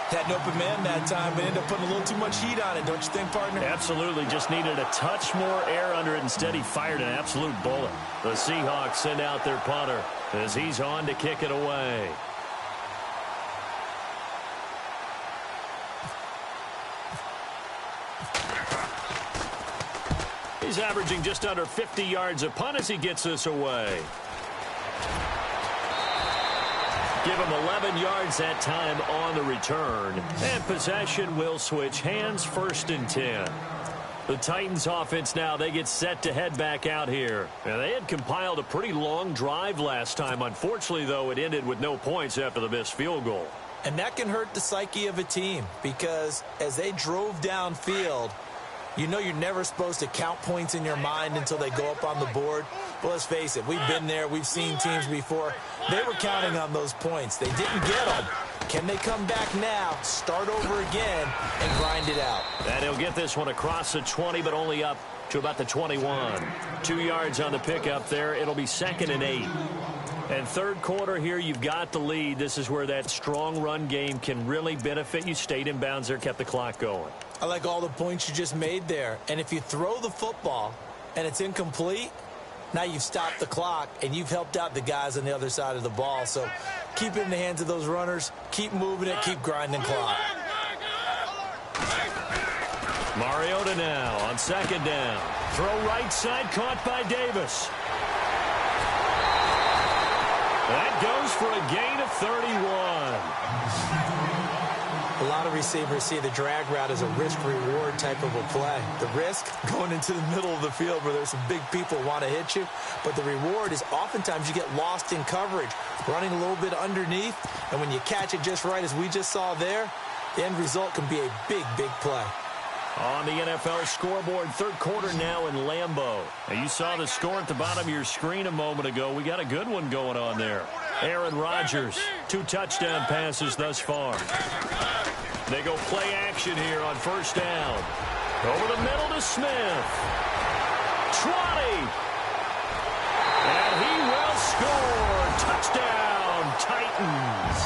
Had an open man that time, but ended up putting a little too much heat on it, don't you think, partner? Absolutely. Just needed a touch more air under it. Instead, he fired an absolute bullet. The Seahawks send out their punter as he's on to kick it away. He's averaging just under 50 yards a punt as he gets this away. Give him 11 yards that time on the return. And possession will switch hands, 1st and 10. The Titans offense now, they get set to head back out here. And they had compiled a pretty long drive last time. Unfortunately, though, it ended with no points after the missed field goal. And that can hurt the psyche of a team because as they drove downfield, you know you're never supposed to count points in your mind until they go up on the board. Well, let's face it, we've been there. We've seen teams before. They were counting on those points. They didn't get them. Can they come back now, start over again, and grind it out? And he'll get this one across the 20, but only up to about the 21. 2 yards on the pickup there. It'll be 2nd and 8. And third quarter here, you've got the lead. This is where that strong run game can really benefit you. Stayed in bounds there, kept the clock going. I like all the points you just made there. And if you throw the football and it's incomplete, now you've stopped the clock and you've helped out the guys on the other side of the ball. So keep it in the hands of those runners. Keep moving it. Keep grinding clock. Mariota now on 2nd down. Throw right side, caught by Davis. That goes for a gain of 31. A lot of receivers see the drag route as a risk-reward type of a play. The risk, going into the middle of the field where there's some big people who want to hit you. But the reward is oftentimes you get lost in coverage, running a little bit underneath. And when you catch it just right, as we just saw there, the end result can be a big, big play. On the NFL scoreboard, third quarter now in Lambeau. And you saw the score at the bottom of your screen a moment ago. We got a good one going on there. Aaron Rodgers, 2 touchdown passes thus far. They go play action here on 1st down. Over the middle to Smith. 20. And he will score. Touchdown, Titans.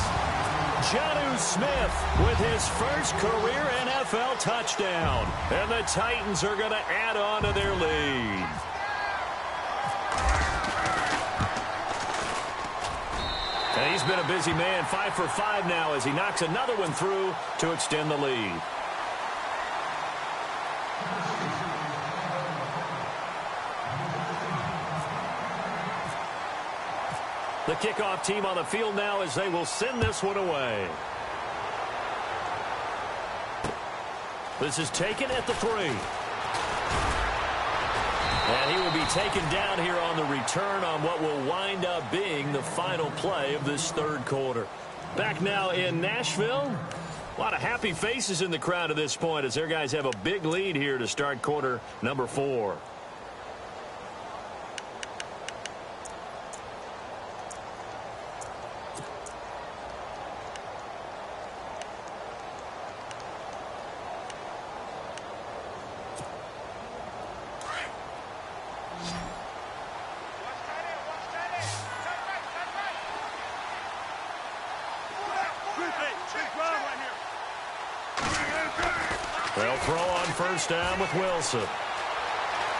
Jonnu Smith with his first career NFL touchdown. And the Titans are going to add on to their lead. And he's been a busy man, 5 for 5 now as he knocks another one through to extend the lead. The kickoff team on the field now as they will send this one away. This is taken at the 3. And he will be taken down here on the return on what will wind up being the final play of this third quarter. Back now in Nashville. A lot of happy faces in the crowd at this point as their guys have a big lead here to start quarter number 4. They'll throw on 1st down with Wilson.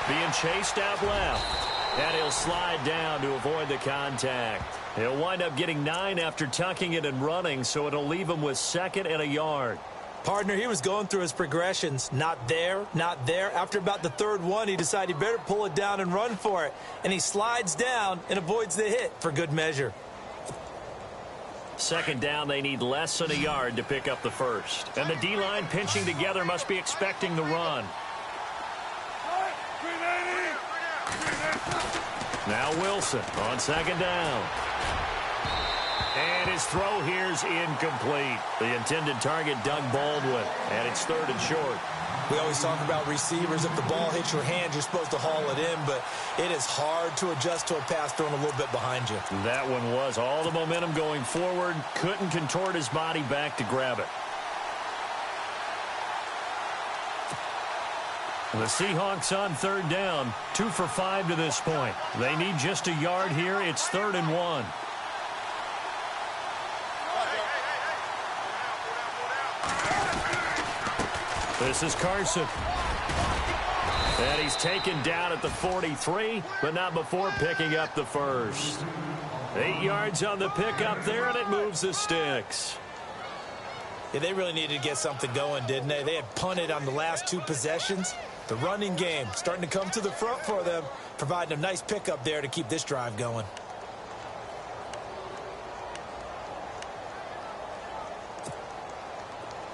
Being chased out left. And he'll slide down to avoid the contact. He'll wind up getting 9 after tucking it and running, so it'll leave him with 2nd and a yard. Partner, he was going through his progressions. Not there, not there. After about the 3rd one, he decided he better pull it down and run for it. And he slides down and avoids the hit for good measure. 2nd down, they need less than a yard to pick up the first. And the D-line pinching together must be expecting the run. Now Wilson on second down. And his throw here's incomplete. The intended target, Doug Baldwin. And it's 3rd and short. We always talk about receivers. If the ball hits your hand, you're supposed to haul it in, but it is hard to adjust to a pass thrown a little bit behind you. That one was all the momentum going forward. Couldn't contort his body back to grab it. The Seahawks on 3rd down, 2 for 5 to this point. They need just a yard here. It's 3rd and 1. This is Carson. And he's taken down at the 43, but not before picking up the first. 8 yards on the pickup there, and it moves the sticks. Yeah, they really needed to get something going, didn't they? They had punted on the last 2 possessions. The running game starting to come to the front for them, providing a nice pickup there to keep this drive going.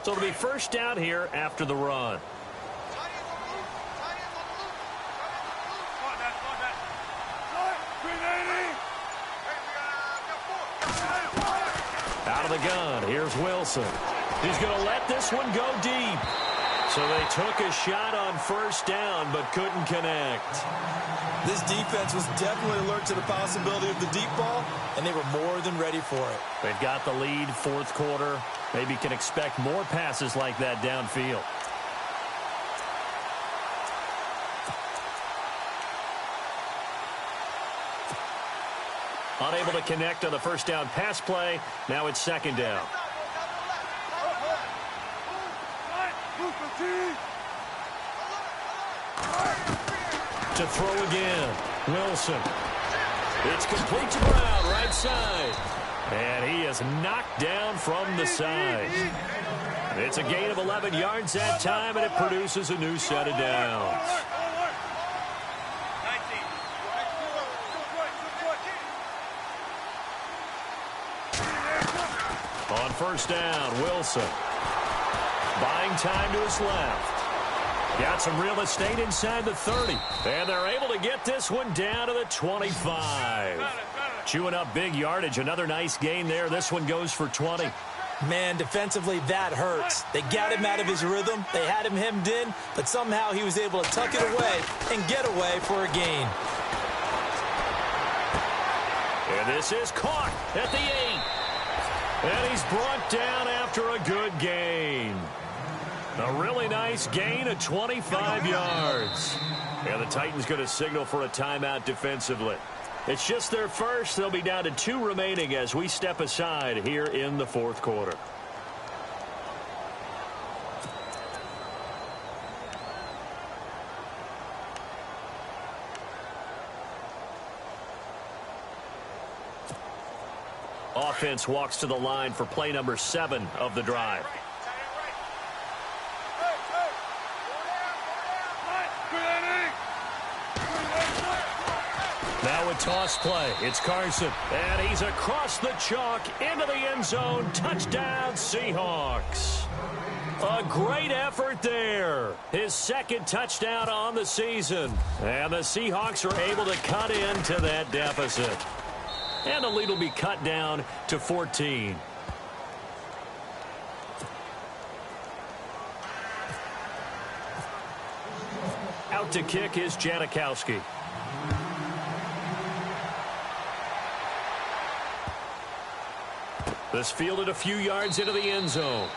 So it'll be first down here after the run. Out of the gun, here's Wilson. He's going to let this one go deep. So they took a shot on first down, but couldn't connect. This defense was definitely alert to the possibility of the deep ball, and they were more than ready for it. They've got the lead, 4th quarter. Maybe can expect more passes like that downfield. Unable to connect on the first down pass play. Now it's 2nd down. To throw again. Wilson. It's complete to Brown, right side. And he is knocked down from the side. It's a gain of 11 yards that time, and it produces a new set of downs. On first down, Wilson. Buying time to his left. Got some real estate inside the 30. And they're able to get this one down to the 25. Chewing up big yardage. Another nice gain there. This one goes for 20. Man, defensively, that hurts. They got him out of his rhythm. They had him hemmed in, but somehow he was able to tuck it away and get away for a gain. And this is caught at the 8. And he's brought down after a good gain. A really nice gain of 25 yards. And the Titans going to signal for a timeout defensively. It's just their first. They'll be down to 2 remaining as we step aside here in the 4th quarter. Offense walks to the line for play number 7 of the drive. Now a toss play. It's Carson. And he's across the chalk into the end zone. Touchdown, Seahawks. A great effort there. His 2nd touchdown on the season. And the Seahawks are able to cut into that deficit. And the lead will be cut down to 14. Out to kick is Janikowski. This fielded a few yards into the end zone.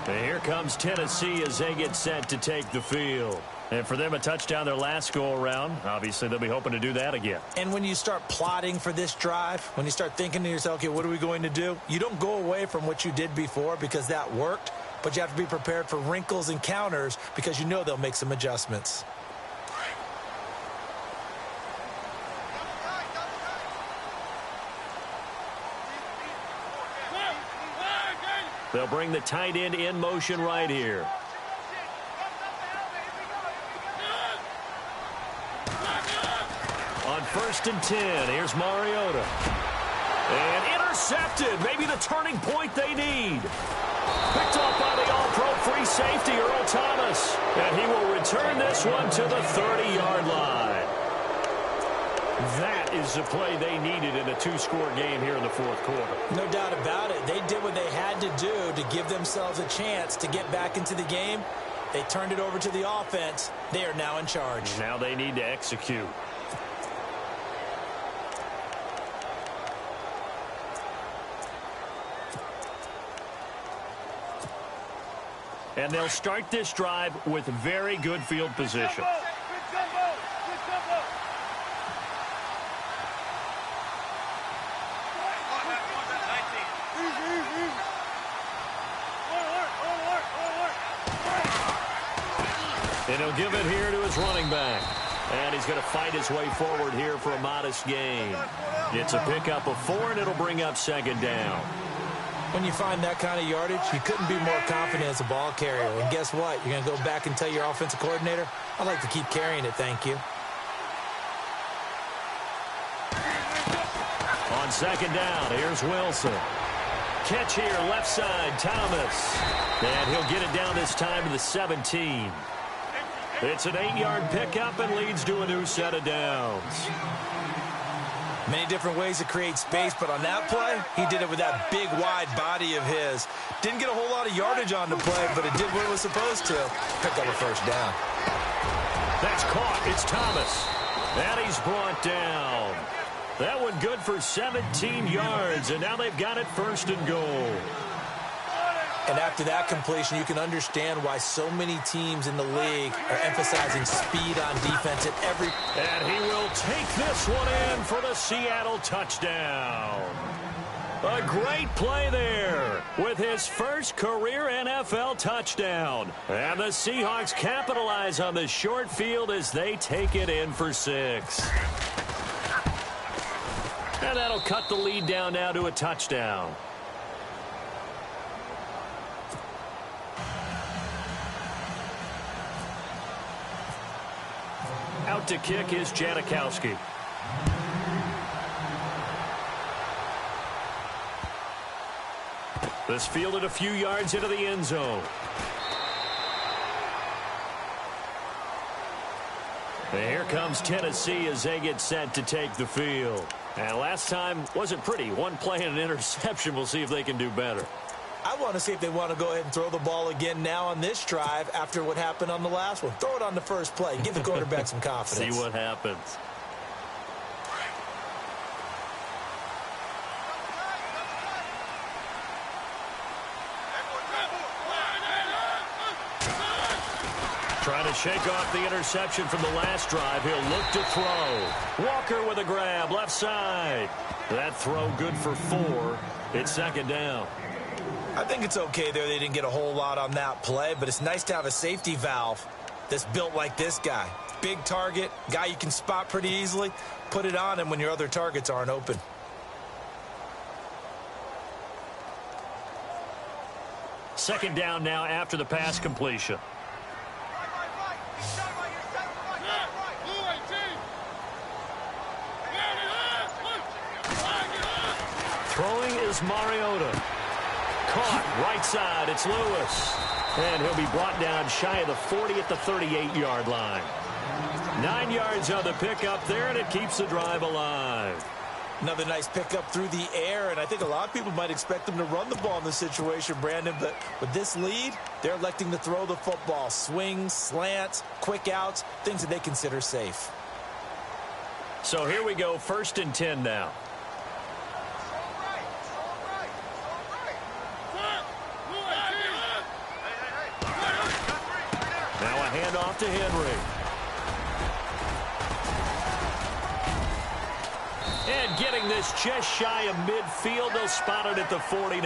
And here comes Tennessee as they get set to take the field. And for them, a touchdown their last go-around. Obviously, they'll be hoping to do that again. And when you start plotting for this drive, when you start thinking to yourself, okay, what are we going to do? You don't go away from what you did before because that worked, but you have to be prepared for wrinkles and counters because you know they'll make some adjustments. They'll bring the tight end in motion right here. On 1st and 10, here's Mariota. And intercepted. Maybe the turning point they need. Picked off by the the all-pro free safety, Earl Thomas. And he will return this one to the 30-yard line. That is the play they needed in a two-score game here in the fourth quarter. No doubt about it. They did what they had to do to give themselves a chance to get back into the game. They turned it over to the offense. They are now in charge. Now they need to execute. And they'll start this drive with very good field position. And he'll give it here to his running back. And he's going to fight his way forward here for a modest gain. It's a pickup of 4, and it'll bring up second down. When you find that kind of yardage, you couldn't be more confident as a ball carrier. And guess what? You're going to go back and tell your offensive coordinator, I'd like to keep carrying it, thank you. On second down, here's Wilson. Catch here, left side, Thomas. And he'll get it down this time to the 17. It's an 8-yard pickup and leads to a new set of downs. Many different ways to create space, but on that play, he did it with that big, wide body of his. Didn't get a whole lot of yardage on the play, but it did what it was supposed to. Picked up a first down. That's caught. It's Thomas. And he's brought down. That one good for 17 yards, and now they've got it first and goal. And after that completion, you can understand why so many teams in the league are emphasizing speed on defense at every... And he will take this one in for the Seattle touchdown. A great play there with his first career NFL touchdown. And the Seahawks capitalize on the short field as they take it in for 6. And that'll cut the lead down now to a touchdown. Out to kick is Janikowski. This fielded a few yards into the end zone. And here comes Tennessee as they get set to take the field. And last time wasn't pretty. One play and an interception. We'll see if they can do better. I want to see if they want to go ahead and throw the ball again now on this drive after what happened on the last one. Throw it on the first play. Give the quarterback some confidence. See what happens. Trying to shake off the interception from the last drive. He'll look to throw. Walker with a grab, left side. That throw good for 4. It's second down. I think it's okay there. They didn't get a whole lot on that play, but it's nice to have a safety valve that's built like this guy. Big target, guy you can spot pretty easily. Put it on him when your other targets aren't open. Second down now after the pass completion. Throwing is Mariota. Caught right side. It's Lewis. And he'll be brought down shy of the 40 at the 38-yard line. 9 yards on the pickup there, and it keeps the drive alive. Another nice pickup through the air, and I think a lot of people might expect them to run the ball in this situation, Brandon, but with this lead, they're electing to throw the football. Swings, slants, quick outs, things that they consider safe. So here we go, 1st and 10 now. Now a handoff to Henry. And getting this just shy of midfield, they'll spot it at the 49.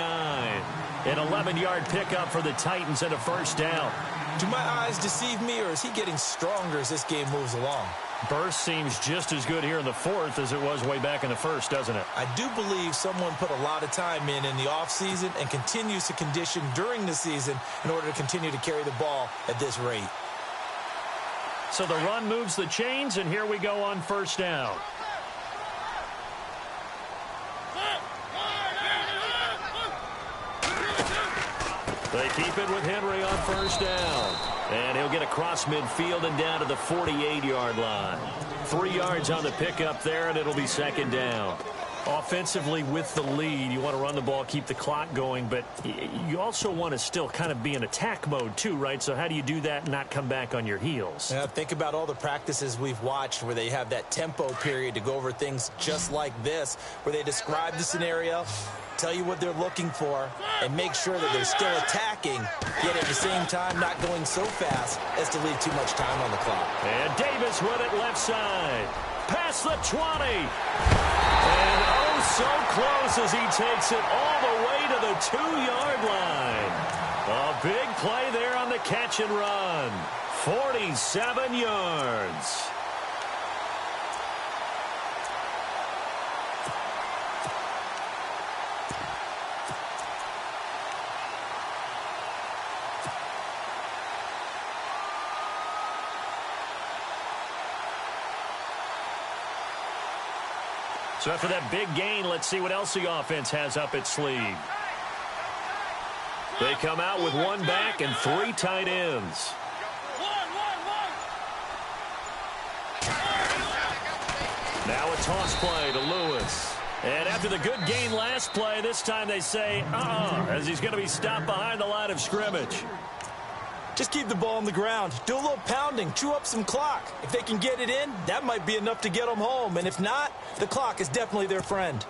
An 11-yard pickup for the Titans and a first down. Do my eyes deceive me, or is he getting stronger as this game moves along? Burst seems just as good here in the 4th as it was way back in the 1st, doesn't it? I do believe someone put a lot of time in the offseason and continues to condition during the season in order to continue to carry the ball at this rate. So the run moves the chains, and here we go on first down. They keep it with Henry on first down. And he'll get across midfield and down to the 48-yard line. 3 yards on the pickup there, and it'll be second down. Offensively with the lead, you want to run the ball, keep the clock going, but you also want to still kind of be in attack mode too, right? So how do you do that and not come back on your heels? Yeah, think about all the practices we've watched where they have that tempo period to go over things just like this, where they describe the scenario, tell you what they're looking for, and make sure that they're still attacking, yet at the same time not going so fast as to leave too much time on the clock. And Davis with it left side. Past the 20. And oh, so close as he takes it all the way to the 2-yard line. A big play there on the catch and run. 47 yards. So after that big gain, let's see what else the offense has up its sleeve. They come out with 1 back and 3 tight ends. Now a toss play to Lewis. And after the good gain last play, this time they say, as he's going to be stopped behind the line of scrimmage. Just keep the ball on the ground. Do a little pounding. Chew up some clock. If they can get it in, that might be enough to get them home. And if not, the clock is definitely their friend.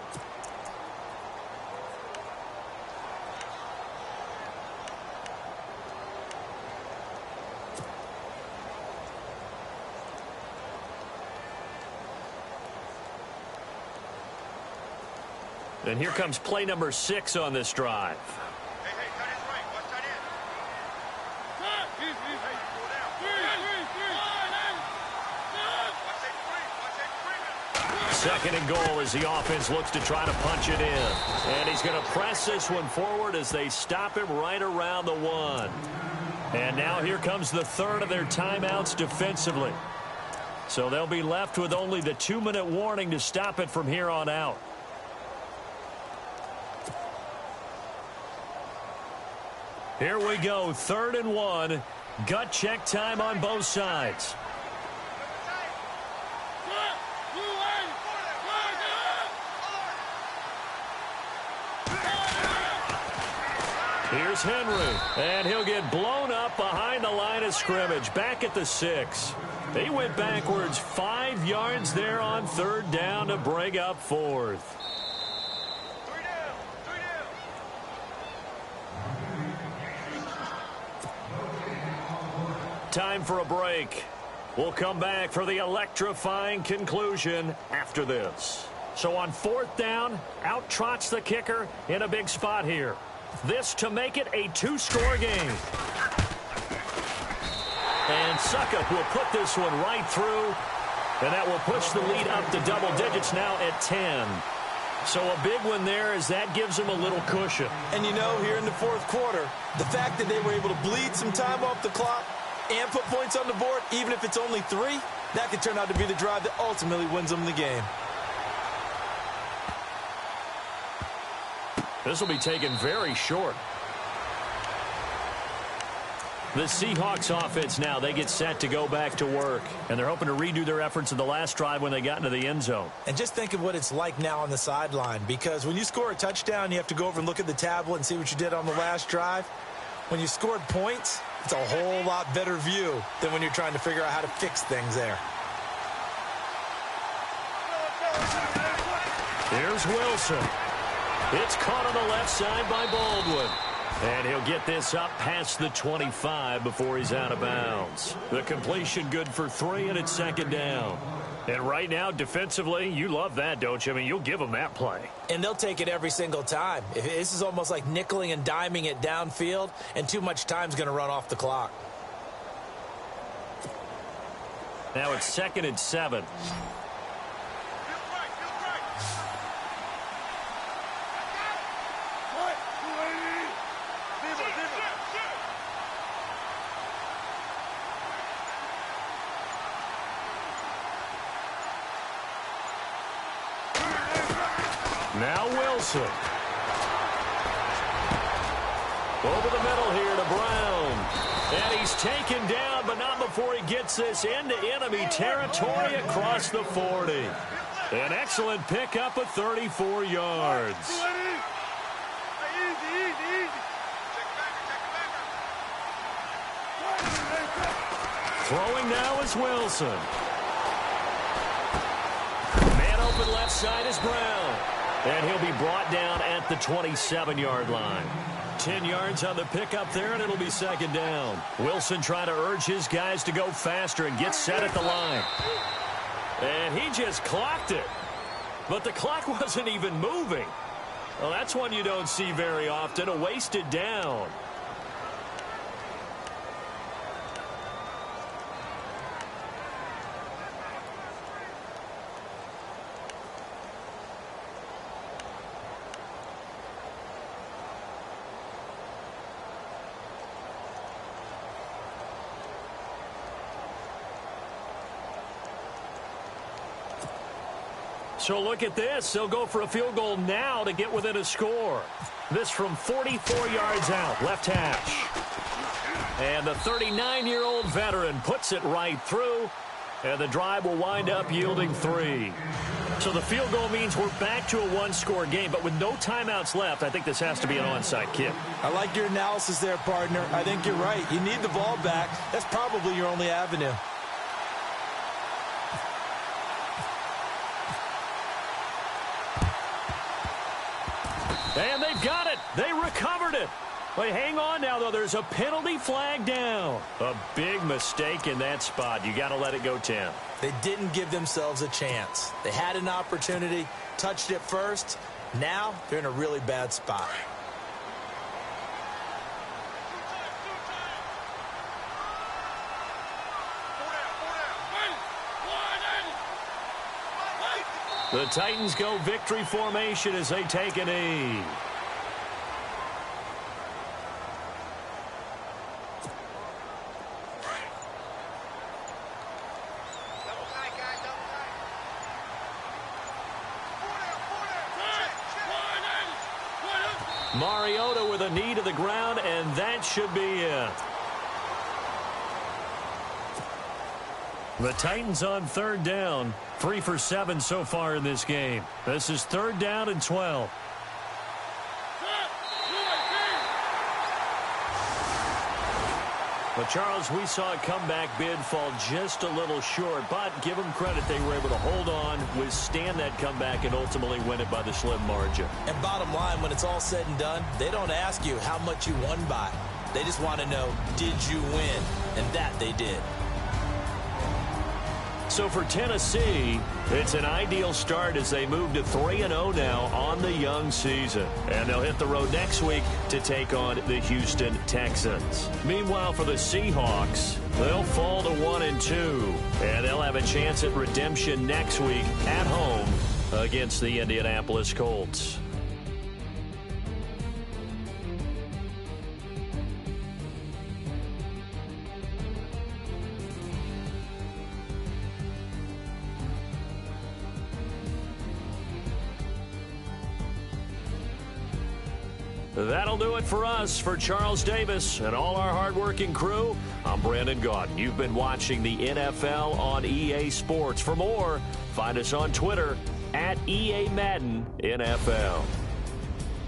And here comes play number 6 on this drive. Second and goal as the offense looks to try to punch it in. And he's going to press this one forward as they stop him right around the 1. And now here comes the third of their timeouts defensively. So they'll be left with only the 2-minute warning to stop it from here on out. Here we go, 3rd and 1. Gut check time on both sides. Here's Henry, and he'll get blown up behind the line of scrimmage, back at the 6. He went backwards 5 yards there on 3rd down to break up 4th. Time for a break. We'll come back for the electrifying conclusion after this. So on 4th down, out trots the kicker in a big spot here. This to make it a 2-score game. And Suckup will put this one right through. And that will push the lead up to double digits now at 10. So a big one there as that gives them a little cushion. And you know, here in the 4th quarter, the fact that they were able to bleed some time off the clock and put points on the board, even if it's only 3, that could turn out to be the drive that ultimately wins them the game. This will be taken very short. The Seahawks offense now, they get set to go back to work. And they're hoping to redo their efforts in the last drive when they got into the end zone. And just think of what it's like now on the sideline. Because when you score a touchdown, you have to go over and look at the tablet and see what you did on the last drive. When you scored points, it's a whole lot better view than when you're trying to figure out how to fix things there. Here's Wilson. It's caught on the left side by Baldwin. And he'll get this up past the 25 before he's out of bounds. The completion good for 3, and it's 2nd down. And right now, defensively, you love that, don't you? I mean, you'll give them that play. And they'll take it every single time. This is almost like nickeling and diming it downfield, and too much time's going to run off the clock. Now it's 2nd and 7. Now Wilson. Over the middle here to Brown. And he's taken down, but not before he gets this into enemy territory across the 40. An excellent pickup of 34 yards. Throwing now is Wilson. Man open left side is Brown. And he'll be brought down at the 27-yard line. 10 yards on the pickup there, and it'll be second down. Wilson trying to urge his guys to go faster and get set at the line. And he just clocked it. But the clock wasn't even moving. Well, that's one you don't see very often, a wasted down. So look at this. They'll go for a field goal now to get within a score. This from 44 yards out, left hash. And the 39-year-old veteran puts it right through, and the drive will wind up yielding 3. So the field goal means we're back to a one-score game, but with no timeouts left, I think this has to be an onside kick. I like your analysis there, partner. I think you're right. You need the ball back. That's probably your only avenue. And they've got it. They recovered it. But hang on now, though. There's a penalty flag down. A big mistake in that spot. You got to let it go 10. They didn't give themselves a chance. They had an opportunity, touched it first. Now they're in a really bad spot. The Titans go victory formation as they take a knee. Mariota with a knee to the ground, and that should be it. The Titans on third down, 3 for 7 so far in this game. This is third down and 12. But, Charles, we saw a comeback bid fall just a little short, but give them credit, they were able to hold on, withstand that comeback, and ultimately win it by the slim margin. And bottom line, when it's all said and done, they don't ask you how much you won by. They just want to know, did you win? And that they did. So for Tennessee, it's an ideal start as they move to 3-0 now on the young season. And they'll hit the road next week to take on the Houston Texans. Meanwhile, for the Seahawks, they'll fall to 1-2. And they'll have a chance at redemption next week at home against the Indianapolis Colts. That'll do it for us. For Charles Davis and all our hardworking crew, I'm Brandon Gaudin. You've been watching the NFL on EA Sports. For more, find us on Twitter at EA Madden NFL.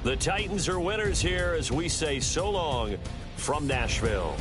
The Titans are winners here as we say so long from Nashville.